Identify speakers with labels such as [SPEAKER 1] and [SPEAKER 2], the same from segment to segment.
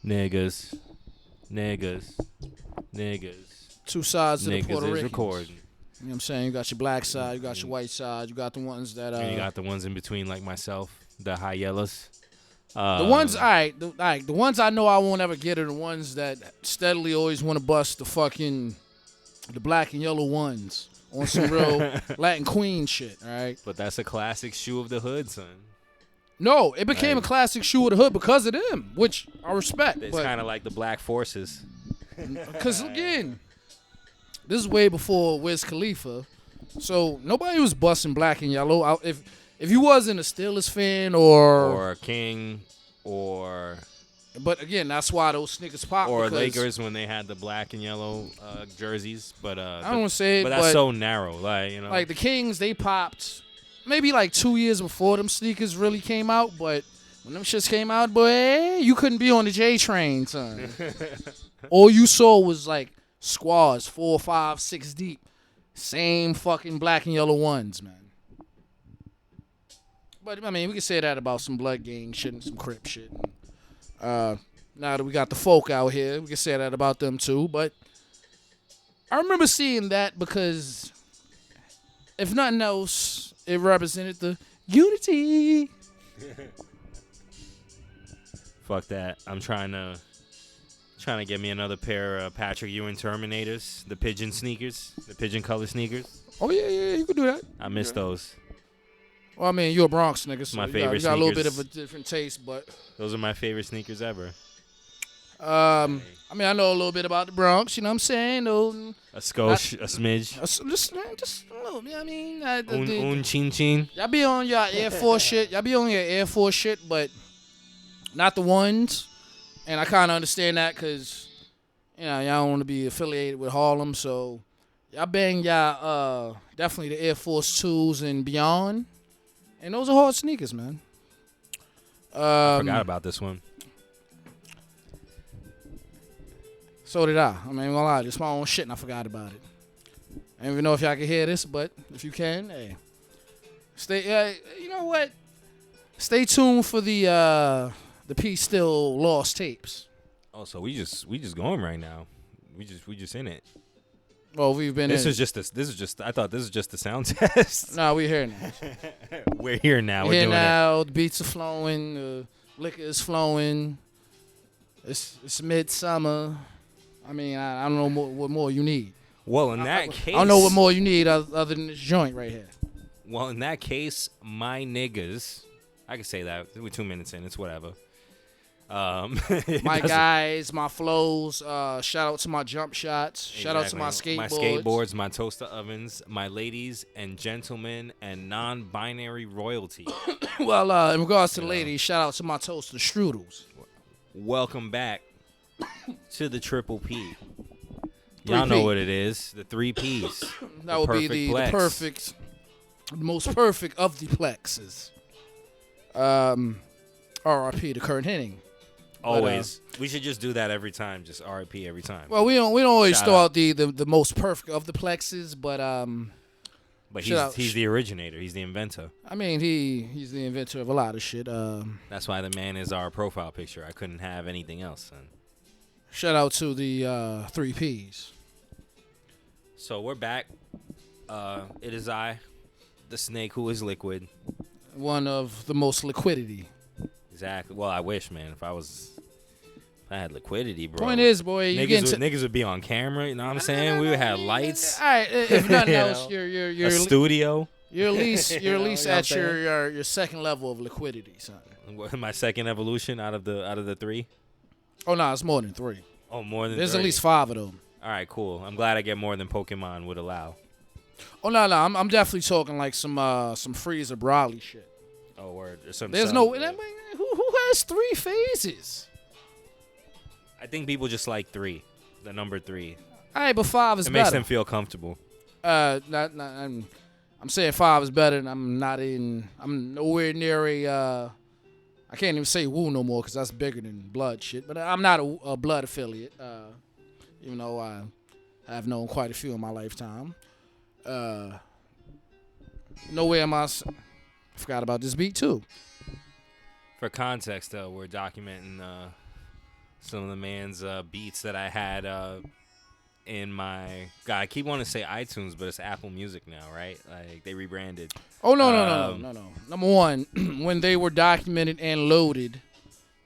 [SPEAKER 1] Niggas.
[SPEAKER 2] Two sides to the
[SPEAKER 1] Niggas
[SPEAKER 2] Puerto
[SPEAKER 1] is
[SPEAKER 2] Ricans.
[SPEAKER 1] recording.
[SPEAKER 2] You know what I'm saying? You got your black side, you got your white side, you got the ones that
[SPEAKER 1] And you got the ones in between, like myself, the high yellows.
[SPEAKER 2] the ones, all right, the ones I know I won't ever get are the ones that steadily always want to bust the black and yellow ones on some real Latin Queen shit, all right?
[SPEAKER 1] But that's a classic shoe of the hood, son.
[SPEAKER 2] No, it became a classic shoe of the hood because of them, which I respect.
[SPEAKER 1] It's kind of like the Black Forces.
[SPEAKER 2] Because, again, this is way before Wiz Khalifa, so nobody was busting black and yellow. If you wasn't a Steelers fan
[SPEAKER 1] or a King or...
[SPEAKER 2] But again, that's why those sneakers pop.
[SPEAKER 1] Or Lakers when they had the black and yellow jerseys. But
[SPEAKER 2] I don't want to say it,
[SPEAKER 1] but that's so narrow. Like, you know.
[SPEAKER 2] Like the Kings, they popped maybe like 2 years before them sneakers really came out. But when them shits came out, boy, you couldn't be on the J train, son. All you saw was like squads, 4, 5, 6 deep. Same fucking black and yellow ones, man. But, I mean, we can say that about some Blood Gang shit and some Crip shit. Now that we got the folk out here, we can say that about them too. But I remember seeing that because, if nothing else, it represented the unity.
[SPEAKER 1] Fuck that. I'm trying to get me another pair of Patrick Ewing Terminators, the pigeon sneakers, the pigeon color sneakers.
[SPEAKER 2] Oh, yeah, you can do that.
[SPEAKER 1] I miss those.
[SPEAKER 2] Well, I mean, you're a Bronx nigga, so
[SPEAKER 1] my
[SPEAKER 2] you
[SPEAKER 1] favorite
[SPEAKER 2] got a little
[SPEAKER 1] sneakers.
[SPEAKER 2] bit of a different taste, but...
[SPEAKER 1] Those are my favorite sneakers ever.
[SPEAKER 2] I mean, I know a little bit about the Bronx, you know what I'm saying?
[SPEAKER 1] A skosh, a smidge.
[SPEAKER 2] Just a little bit, I mean...
[SPEAKER 1] Un chin chin.
[SPEAKER 2] Y'all be on your Air Force shit. But not the ones. And I kind of understand that because, you know, y'all don't want to be affiliated with Harlem, so y'all bang y'all definitely the Air Force 2s and beyond. And those are hard sneakers, man.
[SPEAKER 1] I forgot about this one.
[SPEAKER 2] So did I. I mean, I'm gonna lie, this is my own shit and I forgot about it. I don't even know if y'all can hear this, but if you can, hey. You know what? Stay tuned for the Peace Still Lost tapes.
[SPEAKER 1] Oh, so we just going right now. We just in it.
[SPEAKER 2] Well, we've been
[SPEAKER 1] This
[SPEAKER 2] in.
[SPEAKER 1] is just I thought this was just the sound test.
[SPEAKER 2] No, we're here now.
[SPEAKER 1] We're here now. We're
[SPEAKER 2] here
[SPEAKER 1] doing
[SPEAKER 2] now. The beats are flowing. The liquor is flowing. It's midsummer. I mean, I don't know what more you need.
[SPEAKER 1] Well, in that case,
[SPEAKER 2] I don't know what more you need other than this joint right here.
[SPEAKER 1] Well, in that case, my niggas, I can say that. We're 2 minutes in. It's whatever.
[SPEAKER 2] My guys, my flows. Shout out to my jump shots. Exactly. Shout out to my skateboards.
[SPEAKER 1] My skateboards, my toaster ovens, my ladies and gentlemen, and non-binary royalty.
[SPEAKER 2] Well, in regards to the ladies, shout out to my toaster strudels.
[SPEAKER 1] Welcome back to the Triple P. Y'all know what it is. The 3 Ps.
[SPEAKER 2] That would be the perfect, the most perfect of the plexes. R.I.P. to Kurt Hennig.
[SPEAKER 1] Always. We should just do that every time. Just R.I.P. every time.
[SPEAKER 2] Well, we don't always throw out the most perfect of the plexes, but
[SPEAKER 1] he's the originator. He's the inventor.
[SPEAKER 2] I mean, he's the inventor of a lot of shit.
[SPEAKER 1] That's why the man is our profile picture. I couldn't have anything else, son.
[SPEAKER 2] Shout out to the 3 Ps.
[SPEAKER 1] So we're back. It is I, the snake who is liquid.
[SPEAKER 2] One of the most liquidity.
[SPEAKER 1] Exactly. Well, I wish, man. If I had liquidity, bro.
[SPEAKER 2] Point is, boy,
[SPEAKER 1] niggas would be on camera. You know what I'm saying? We would have lights.
[SPEAKER 2] All right. If nothing else, you're
[SPEAKER 1] a studio.
[SPEAKER 2] You're at least at your second level of liquidity, son.
[SPEAKER 1] What, my second evolution out of the 3?
[SPEAKER 2] Oh no, it's more than 3.
[SPEAKER 1] Oh, more than.
[SPEAKER 2] There's
[SPEAKER 1] 3.
[SPEAKER 2] at least 5 of them.
[SPEAKER 1] All right, cool. I'm glad I get more than Pokemon would allow.
[SPEAKER 2] Oh no, I'm definitely talking like some Freezer Brawley shit.
[SPEAKER 1] Oh, word.
[SPEAKER 2] There's no. Who has 3 phases?
[SPEAKER 1] I think people just like 3, the number 3.
[SPEAKER 2] All right, but 5 is better.
[SPEAKER 1] It makes them feel comfortable.
[SPEAKER 2] I'm saying 5 is better, and I'm nowhere near a. I can't even say Woo no more because that's bigger than Blood shit. But I'm not a Blood affiliate, even though I have known quite a few in my lifetime. Nowhere am I. I forgot about this beat too.
[SPEAKER 1] For context, though, we're documenting some of the man's beats that I had in my. God, I keep wanting to say iTunes, but it's Apple Music now, right? Like they rebranded.
[SPEAKER 2] Oh no. Number one, when they were documented and loaded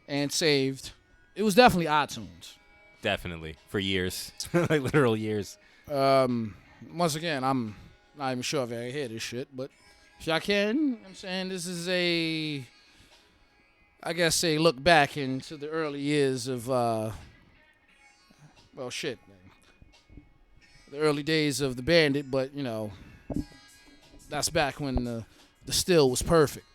[SPEAKER 2] and saved, it was definitely iTunes.
[SPEAKER 1] Definitely for years, like literal years.
[SPEAKER 2] Once again, I'm not even sure if I hear this shit, but if y'all can, I'm saying this is I guess a look back into the early years of, the early days of the Bandit, but, that's back when the still was perfect.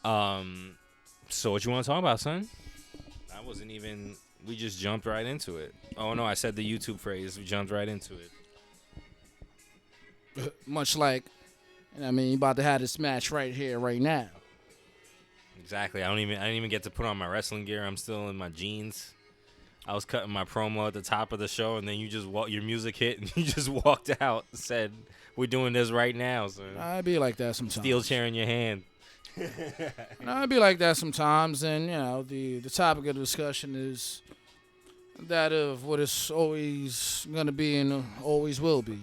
[SPEAKER 1] So what you want to talk about, son? We just jumped right into it. Oh, no, I said the YouTube phrase. We jumped right into it.
[SPEAKER 2] Much like, you about to have this match right here, right now.
[SPEAKER 1] Exactly. I didn't even get to put on my wrestling gear. I'm still in my jeans. I was cutting my promo at the top of the show, and then your music hit, and you just walked out and said, "We're doing this right now." So
[SPEAKER 2] I'd be like that sometimes.
[SPEAKER 1] Steel chair in your hand.
[SPEAKER 2] I'd be like that sometimes, and the topic of the discussion is that of what it's always gonna be and always will be.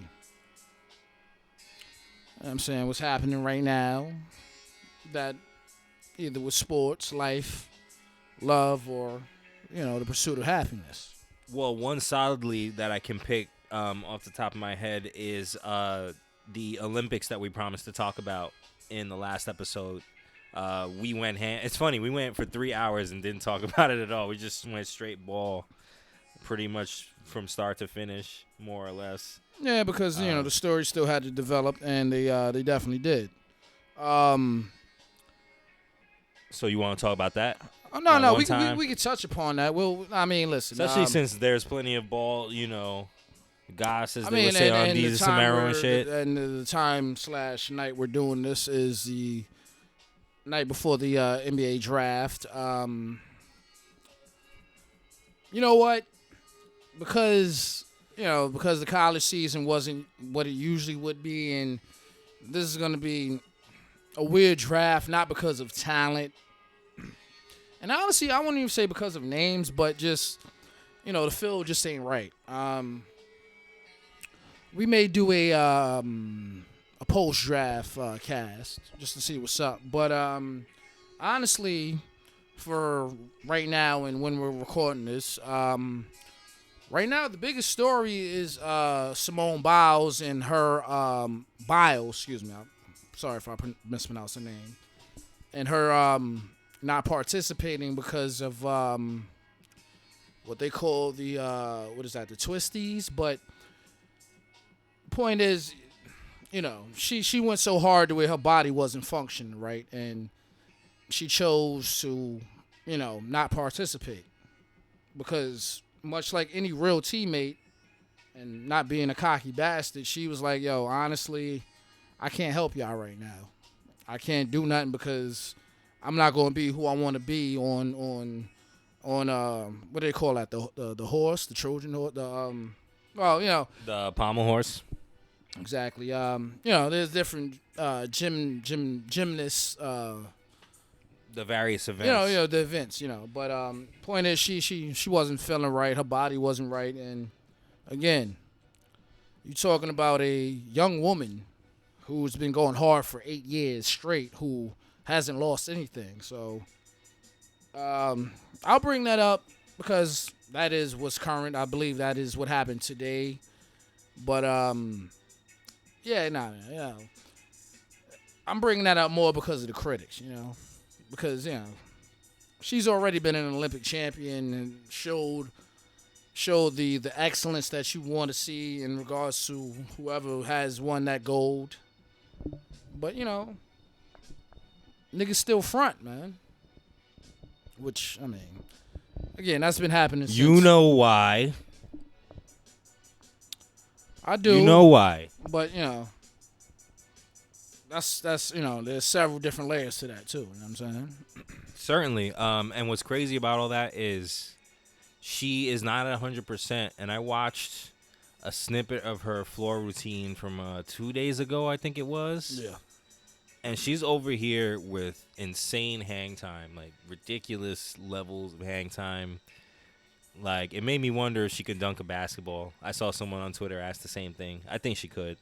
[SPEAKER 2] I'm saying what's happening right now, that either with sports, life, love, or the pursuit of happiness.
[SPEAKER 1] Well, one solidly that I can pick off the top of my head is the Olympics that we promised to talk about in the last episode. We went It's funny, we went for 3 hours and didn't talk about it at all. We just went straight ball, pretty much from start to finish, more or less.
[SPEAKER 2] Yeah, because the story still had to develop, and they definitely did.
[SPEAKER 1] So you want to talk about that?
[SPEAKER 2] Oh, no, we could touch upon that. Well, listen.
[SPEAKER 1] Especially since there's plenty of ball, Goss, as they would say on Jesus Samaro and shit.
[SPEAKER 2] And the time/night we're doing this is the night before the NBA draft. You know what? Because the college season wasn't what it usually would be, and this is going to be a weird draft, not because of talent. And honestly, I wouldn't even say because of names, but just, the field just ain't right. We may do a post-draft cast just to see what's up. But honestly, for right now and when we're recording this, right now the biggest story is Simone Biles and her Biles, excuse me. I'm sorry if I mispronounced her name. And her not participating because of what they call the the twisties. But point is, she went so hard the way her body wasn't functioning right, and she chose to not participate because much like any real teammate and not being a cocky bastard, she was like, yo, honestly, I can't help y'all right now. I can't do nothing because I'm not going to be who I want to be on what do they call that? The horse, the Trojan horse,
[SPEAKER 1] the pommel horse.
[SPEAKER 2] Exactly. There's different gymnasts.
[SPEAKER 1] The various events.
[SPEAKER 2] The events. But point is, she wasn't feeling right. Her body wasn't right, and again, you're talking about a young woman who's been going hard for 8 years straight, who hasn't lost anything. So I'll bring that up because that is what's current. I believe that is what happened today. But I'm bringing that up more because of the critics, because she's already been an Olympic champion and showed the excellence that you want to see in regards to whoever has won that gold. But niggas still front, man. Which again, that's been happening.
[SPEAKER 1] You know why?
[SPEAKER 2] I do.
[SPEAKER 1] You know why?
[SPEAKER 2] But that's there's several different layers to that too. You know what I'm saying?
[SPEAKER 1] Certainly. And what's crazy about all that is she is not at 100%. And I watched a snippet of her floor routine from 2 days ago, I think it was.
[SPEAKER 2] Yeah.
[SPEAKER 1] And she's over here with insane hang time, like ridiculous levels of hang time. Like, it made me wonder if she could dunk a basketball. I saw someone on Twitter ask the same thing. I think she could.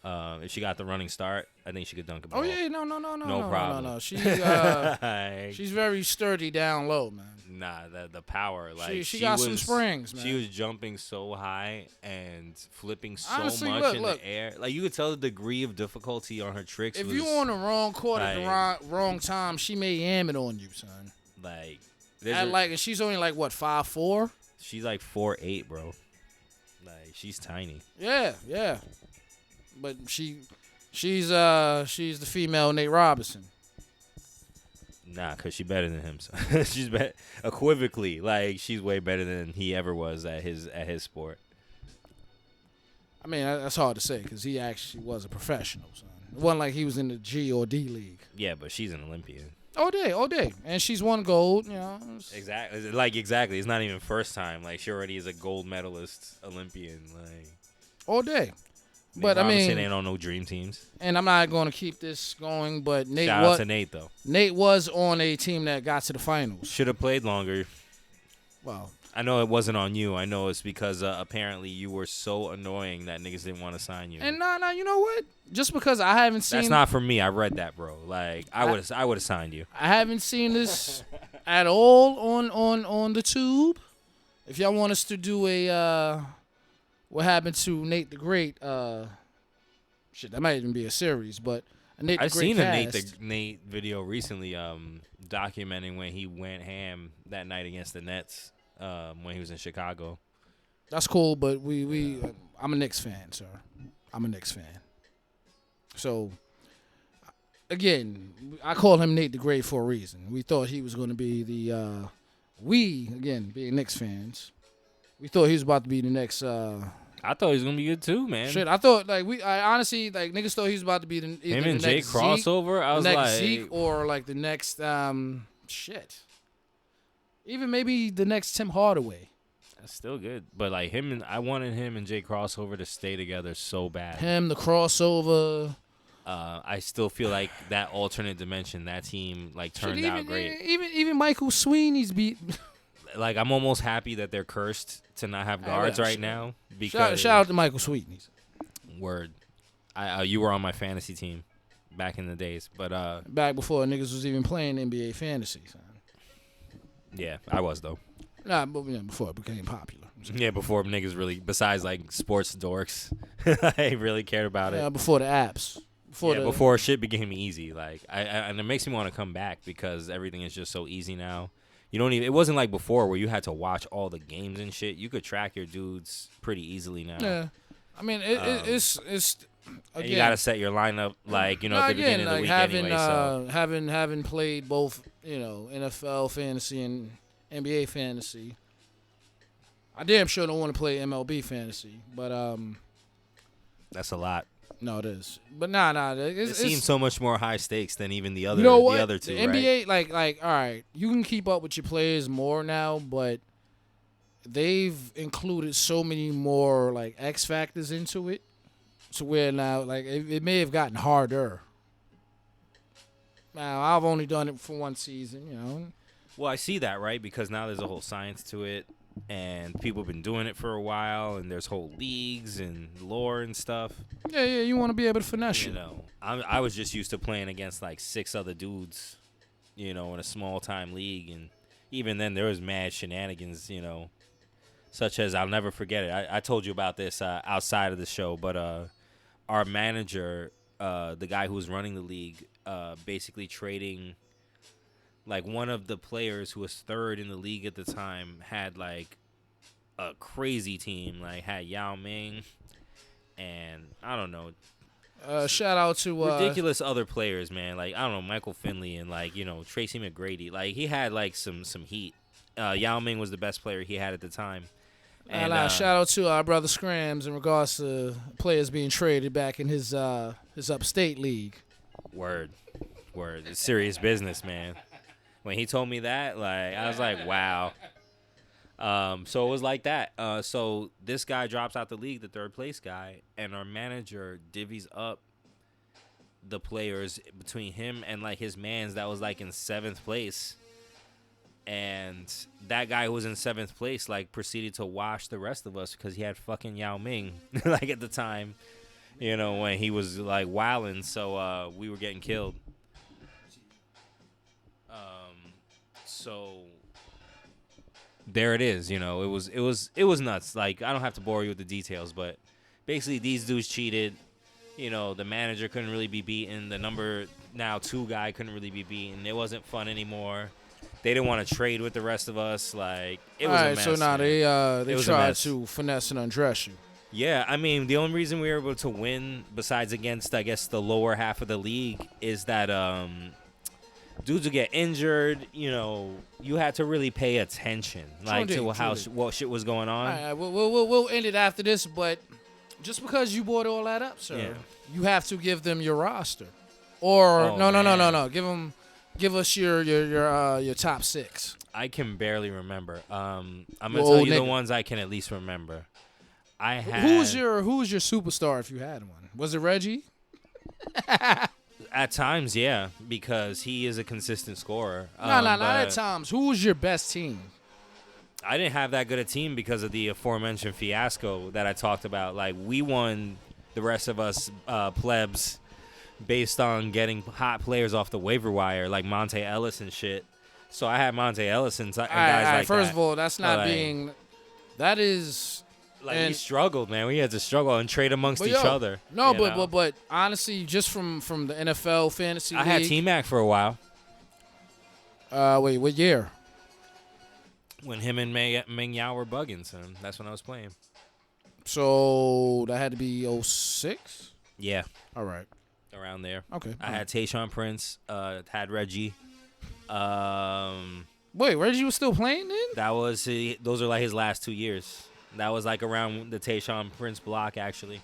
[SPEAKER 1] If she got the running start, I think she could dunk a ball.
[SPEAKER 2] Oh yeah, no problem. No. She's very sturdy down low, man.
[SPEAKER 1] Nah, the power. Like
[SPEAKER 2] she got some springs, man.
[SPEAKER 1] She was jumping so high and flipping so
[SPEAKER 2] Honestly,
[SPEAKER 1] much in
[SPEAKER 2] look.
[SPEAKER 1] the air. Like, you could tell the degree of difficulty on her tricks.
[SPEAKER 2] If
[SPEAKER 1] was,
[SPEAKER 2] you on the wrong court
[SPEAKER 1] like,
[SPEAKER 2] at the wrong time, she may yam it on you, son.
[SPEAKER 1] Like,
[SPEAKER 2] and she's only like what 5'4".
[SPEAKER 1] She's like 4'8", bro. Like, she's tiny.
[SPEAKER 2] Yeah. But she's the female Nate Robinson.
[SPEAKER 1] Nah, cause she's better than him. So. She's equivocally, like, she's way better than he ever was at his sport.
[SPEAKER 2] I mean, that's hard to say because he actually was a professional, son. It wasn't like he was in the G or D league.
[SPEAKER 1] Yeah, but she's an Olympian.
[SPEAKER 2] All day, and she's won gold. You know.
[SPEAKER 1] Exactly. It's not even first time. Like, she already is a gold medalist Olympian. Like,
[SPEAKER 2] all day. But
[SPEAKER 1] Robinson
[SPEAKER 2] I mean,
[SPEAKER 1] ain't on no dream teams.
[SPEAKER 2] And I'm not going to keep this going, but
[SPEAKER 1] Shout out to Nate though.
[SPEAKER 2] Nate was on a team that got to the finals.
[SPEAKER 1] Should have played longer.
[SPEAKER 2] Well,
[SPEAKER 1] I know it wasn't on you. I know it's because apparently you were so annoying that niggas didn't want to sign you.
[SPEAKER 2] And no, you know what? Just because I haven't seen.
[SPEAKER 1] That's not for me. I read that, bro. Like, I would have signed you.
[SPEAKER 2] I haven't seen this at all on the tube. If y'all want us to do a what happened to Nate the Great, shit, that might even be a series, but a Nate the Great
[SPEAKER 1] seen
[SPEAKER 2] cast.
[SPEAKER 1] a Nate video recently, documenting when he went ham that night against the Nets, when he was in Chicago.
[SPEAKER 2] That's cool, but I'm a Knicks fan, sir. I'm a Knicks fan. So, again, I call him Nate the Great for a reason. We thought he was going to be being Knicks fans, we thought he was about to be the next.
[SPEAKER 1] I thought he was gonna be good too, man.
[SPEAKER 2] Shit, I thought I honestly niggas thought he was about to be
[SPEAKER 1] him and Jake crossover. I was
[SPEAKER 2] next
[SPEAKER 1] like
[SPEAKER 2] Zeke or like the next shit. Even maybe the next Tim Hardaway.
[SPEAKER 1] That's still good, but like I wanted him and Jake crossover to stay together so bad.
[SPEAKER 2] Him, the crossover.
[SPEAKER 1] I still feel like that alternate dimension, that team like turned out great.
[SPEAKER 2] Even Michael Sweeney's beat.
[SPEAKER 1] Like, I'm almost happy that they're cursed to not have guards right now. Because
[SPEAKER 2] shout out to Michael Sweetney.
[SPEAKER 1] Word, you were on my fantasy team back in the days, but
[SPEAKER 2] back before niggas was even playing NBA fantasy. Son.
[SPEAKER 1] Yeah, I was though.
[SPEAKER 2] Nah, but before it became popular.
[SPEAKER 1] Yeah, before niggas really, besides like sports dorks, I really cared about it.
[SPEAKER 2] Yeah, before the apps.
[SPEAKER 1] Before shit became easy. Like, and it makes me want to come back because everything is just so easy now. You don't even. It wasn't like before where you had to watch all the games and shit. You could track your dudes pretty easily now.
[SPEAKER 2] Yeah, I mean it's again,
[SPEAKER 1] you gotta set your lineup at the beginning of the week anyway. So
[SPEAKER 2] having played both, NFL fantasy and NBA fantasy, I damn sure don't want to play MLB fantasy. But
[SPEAKER 1] that's a lot.
[SPEAKER 2] No, it is. But nah. It
[SPEAKER 1] seems so much more high stakes than even the other.
[SPEAKER 2] You know what?
[SPEAKER 1] The other two.
[SPEAKER 2] The NBA, like, all right, you can keep up with your players more now, but they've included so many more like X factors into it, so where now like it may have gotten harder. Now I've only done it for one season,
[SPEAKER 1] Well, I see that, right? Because now there's a whole science to it, and people have been doing it for a while, and there's whole leagues and lore and stuff.
[SPEAKER 2] Yeah, you want to be able to finesse it.
[SPEAKER 1] I was just used to playing against like 6 other dudes, in a small time league, and even then there was mad shenanigans, such as I'll never forget it. I told you about this outside of the show, but our manager, the guy who was running the league, basically trading. Like, one of the players who was third in the league at the time had, like, a crazy team. Like, had Yao Ming and, I don't know.
[SPEAKER 2] Shout out to...
[SPEAKER 1] ridiculous other players, man. Like, I don't know, Michael Finley and, like, Tracy McGrady. Like, he had, like, some heat. Yao Ming was the best player he had at the time. And
[SPEAKER 2] shout out to our brother Scrams in regards to players being traded back in his upstate league.
[SPEAKER 1] Word. It's serious business, man. When he told me that, like, I was like, wow. So it was like that. So this guy drops out the league, the third place guy, and our manager divvies up the players between him and like his mans that was like in 7th place. And that guy who was in 7th place like proceeded to wash the rest of us because he had fucking Yao Ming like at the time, you know, when he was like wilding. So we were getting killed. So there it is. You know, it was nuts. Like, I don't have to bore you with the details, but basically these dudes cheated. You know, the manager couldn't really be beaten. The number now 2 guy couldn't really be beaten. It wasn't fun anymore. They didn't want to trade with the rest of us. Like, it was a mess.
[SPEAKER 2] So now they tried to finesse and undress you.
[SPEAKER 1] Yeah, I mean, the only reason we were able to win, besides against, I guess, the lower half of the league, is that dudes would get injured. You know, you had to really pay attention, like, to what shit was going on.
[SPEAKER 2] All right, we'll end it after this, but just because you brought all that up, sir, you have to give them your roster. Or no. Give us your top 6.
[SPEAKER 1] I can barely remember. I'm gonna tell you the ones I can at least remember.
[SPEAKER 2] Who's your superstar if you had one? Was it Reggie?
[SPEAKER 1] At times, yeah, because he is a consistent scorer.
[SPEAKER 2] No, not at times. Who was your best team?
[SPEAKER 1] I didn't have that good a team because of the aforementioned fiasco that I talked about. Like, we won, the rest of us plebs, based on getting hot players off the waiver wire, like Monte Ellis and shit. So I had Monte Ellis and guys like that.
[SPEAKER 2] First of all, that's not being... That is...
[SPEAKER 1] Like, we struggled, man. We had to struggle and trade amongst each other.
[SPEAKER 2] No, but honestly, just from the NFL fantasy league... I
[SPEAKER 1] had T-Mac for a while.
[SPEAKER 2] Wait, what year?
[SPEAKER 1] When him and Ming Yao were bugging, son. That's when I was playing.
[SPEAKER 2] So that had to be 06?
[SPEAKER 1] Yeah.
[SPEAKER 2] All right.
[SPEAKER 1] Around there.
[SPEAKER 2] Okay.
[SPEAKER 1] I had Tayshaun Prince, had Reggie.
[SPEAKER 2] Wait, Reggie was still playing then?
[SPEAKER 1] Those are like his last 2 years. That was like around the Tayshaun Prince block, actually.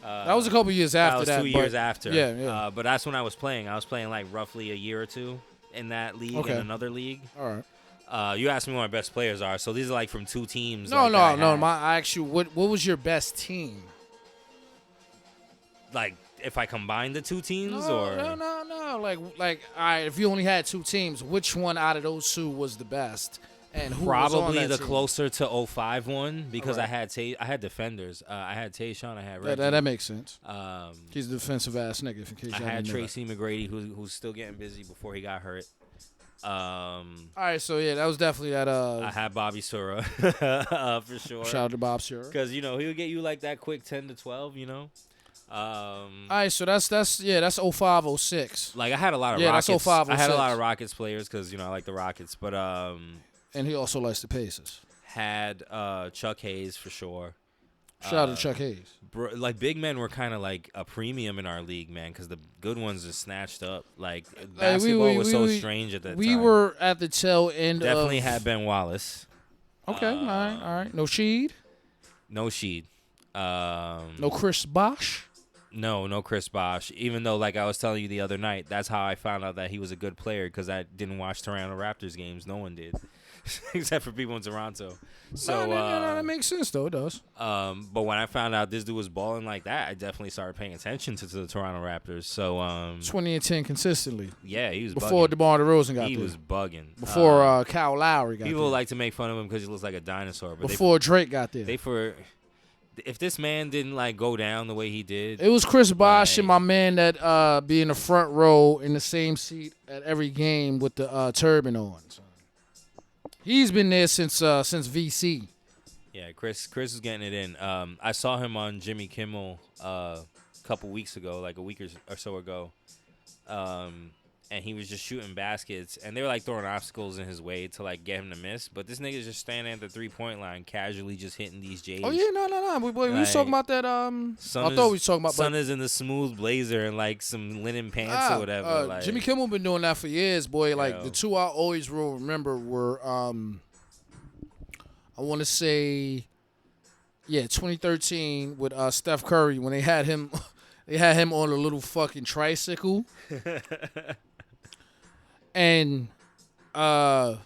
[SPEAKER 2] That was a couple years after that.
[SPEAKER 1] That was 2 years after.
[SPEAKER 2] Yeah.
[SPEAKER 1] But that's when I was playing. I was playing like roughly a year or two in that league and another league.
[SPEAKER 2] All right.
[SPEAKER 1] You asked me what my best players are, so these are like from 2 teams.
[SPEAKER 2] No. I asked you, what was your best team?
[SPEAKER 1] Like, if I combine the 2 teams,
[SPEAKER 2] No. Like, all right, if you only had 2 teams, which one out of those 2 was the best? And who
[SPEAKER 1] probably
[SPEAKER 2] was on that
[SPEAKER 1] the
[SPEAKER 2] team?
[SPEAKER 1] Closer to 05 one because I had defenders. I had Tayshaun. I had Reggie.
[SPEAKER 2] That makes sense. He's a defensive ass nigga. In case
[SPEAKER 1] I had Tracy McGrady, who's still getting busy before he got hurt.
[SPEAKER 2] All right, so yeah, that was definitely that.
[SPEAKER 1] I had Bobby Sura for sure.
[SPEAKER 2] Shout out to Bob Sura
[SPEAKER 1] because he would get you like that quick 10 to 12.
[SPEAKER 2] All right, so that's 05, 06.
[SPEAKER 1] Like, I had a lot of Rockets.
[SPEAKER 2] That's 05, 06.
[SPEAKER 1] I had a lot of Rockets players because I like the Rockets, but
[SPEAKER 2] and he also likes the Pacers.
[SPEAKER 1] Had Chuck Hayes for sure.
[SPEAKER 2] Shout out to Chuck Hayes.
[SPEAKER 1] Like, big men were kind of like a premium in our league, man, because the good ones are snatched up. Like, basketball was so strange at that time.
[SPEAKER 2] We were at the tail end.
[SPEAKER 1] Definitely had Ben Wallace.
[SPEAKER 2] Okay, all right. No Sheed.
[SPEAKER 1] No Sheed.
[SPEAKER 2] No Chris Bosh.
[SPEAKER 1] No Chris Bosh. Even though, like I was telling you the other night, that's how I found out that he was a good player, because I didn't watch Toronto Raptors games. No one did. Except for people in Toronto. So
[SPEAKER 2] no, that makes sense though. It does.
[SPEAKER 1] But when I found out this dude was balling like that, I definitely started paying attention to the Toronto Raptors. So
[SPEAKER 2] 20 and 10 consistently.
[SPEAKER 1] Yeah, he was
[SPEAKER 2] before
[SPEAKER 1] bugging.
[SPEAKER 2] DeMar DeRozan got there.
[SPEAKER 1] He was bugging.
[SPEAKER 2] Before Kyle Lowry got there.
[SPEAKER 1] People like to make fun of him because he looks like a dinosaur. But
[SPEAKER 2] before Drake got there.
[SPEAKER 1] If this man didn't like go down the way he did,
[SPEAKER 2] it was Chris Bosh and my man that be in the front row in the same seat at every game with the turban on. So. He's been there since VC.
[SPEAKER 1] Yeah, Chris is getting it in. I saw him on Jimmy Kimmel a couple weeks ago, like a week or so ago, and he was just shooting baskets, and they were like throwing obstacles in his way to like get him to miss. But this nigga's just standing at the 3-point line, casually just hitting these J's.
[SPEAKER 2] Oh yeah, no. We was talking about that. I thought we was talking about.
[SPEAKER 1] Son is in the smooth blazer and like some linen pants or whatever. Like,
[SPEAKER 2] Jimmy Kimmel been doing that for years, boy. Like the 2 I always will remember were I want to say, 2013 with Steph Curry when they had him. They had him on a little fucking tricycle. And I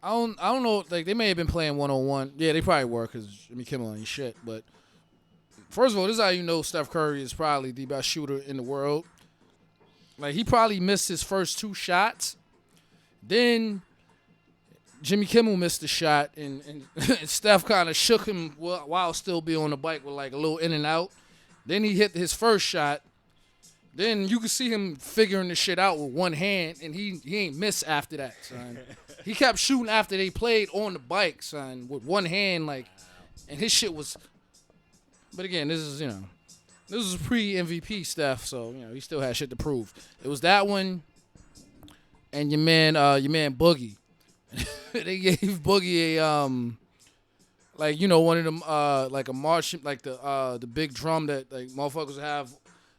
[SPEAKER 2] don't know, like they may have been playing 1-on-1. Yeah, they probably were because Jimmy Kimmel ain't shit. But first of all, this is how you know Steph Curry is probably the best shooter in the world. Like, he probably missed his first 2 shots. Then Jimmy Kimmel missed the shot, and Steph kind of shook him while still being on the bike with, like, a little in and out. Then he hit his first shot. Then you could see him figuring the shit out with one hand, and he ain't missed after that, son. He kept shooting after they played on the bike, son, with one hand, like, and his shit was. But again, this is pre-MVP Steph, so he still had shit to prove. It was that one, and your man Boogie. They gave Boogie a one of them like a march, like the big drum that like motherfuckers have,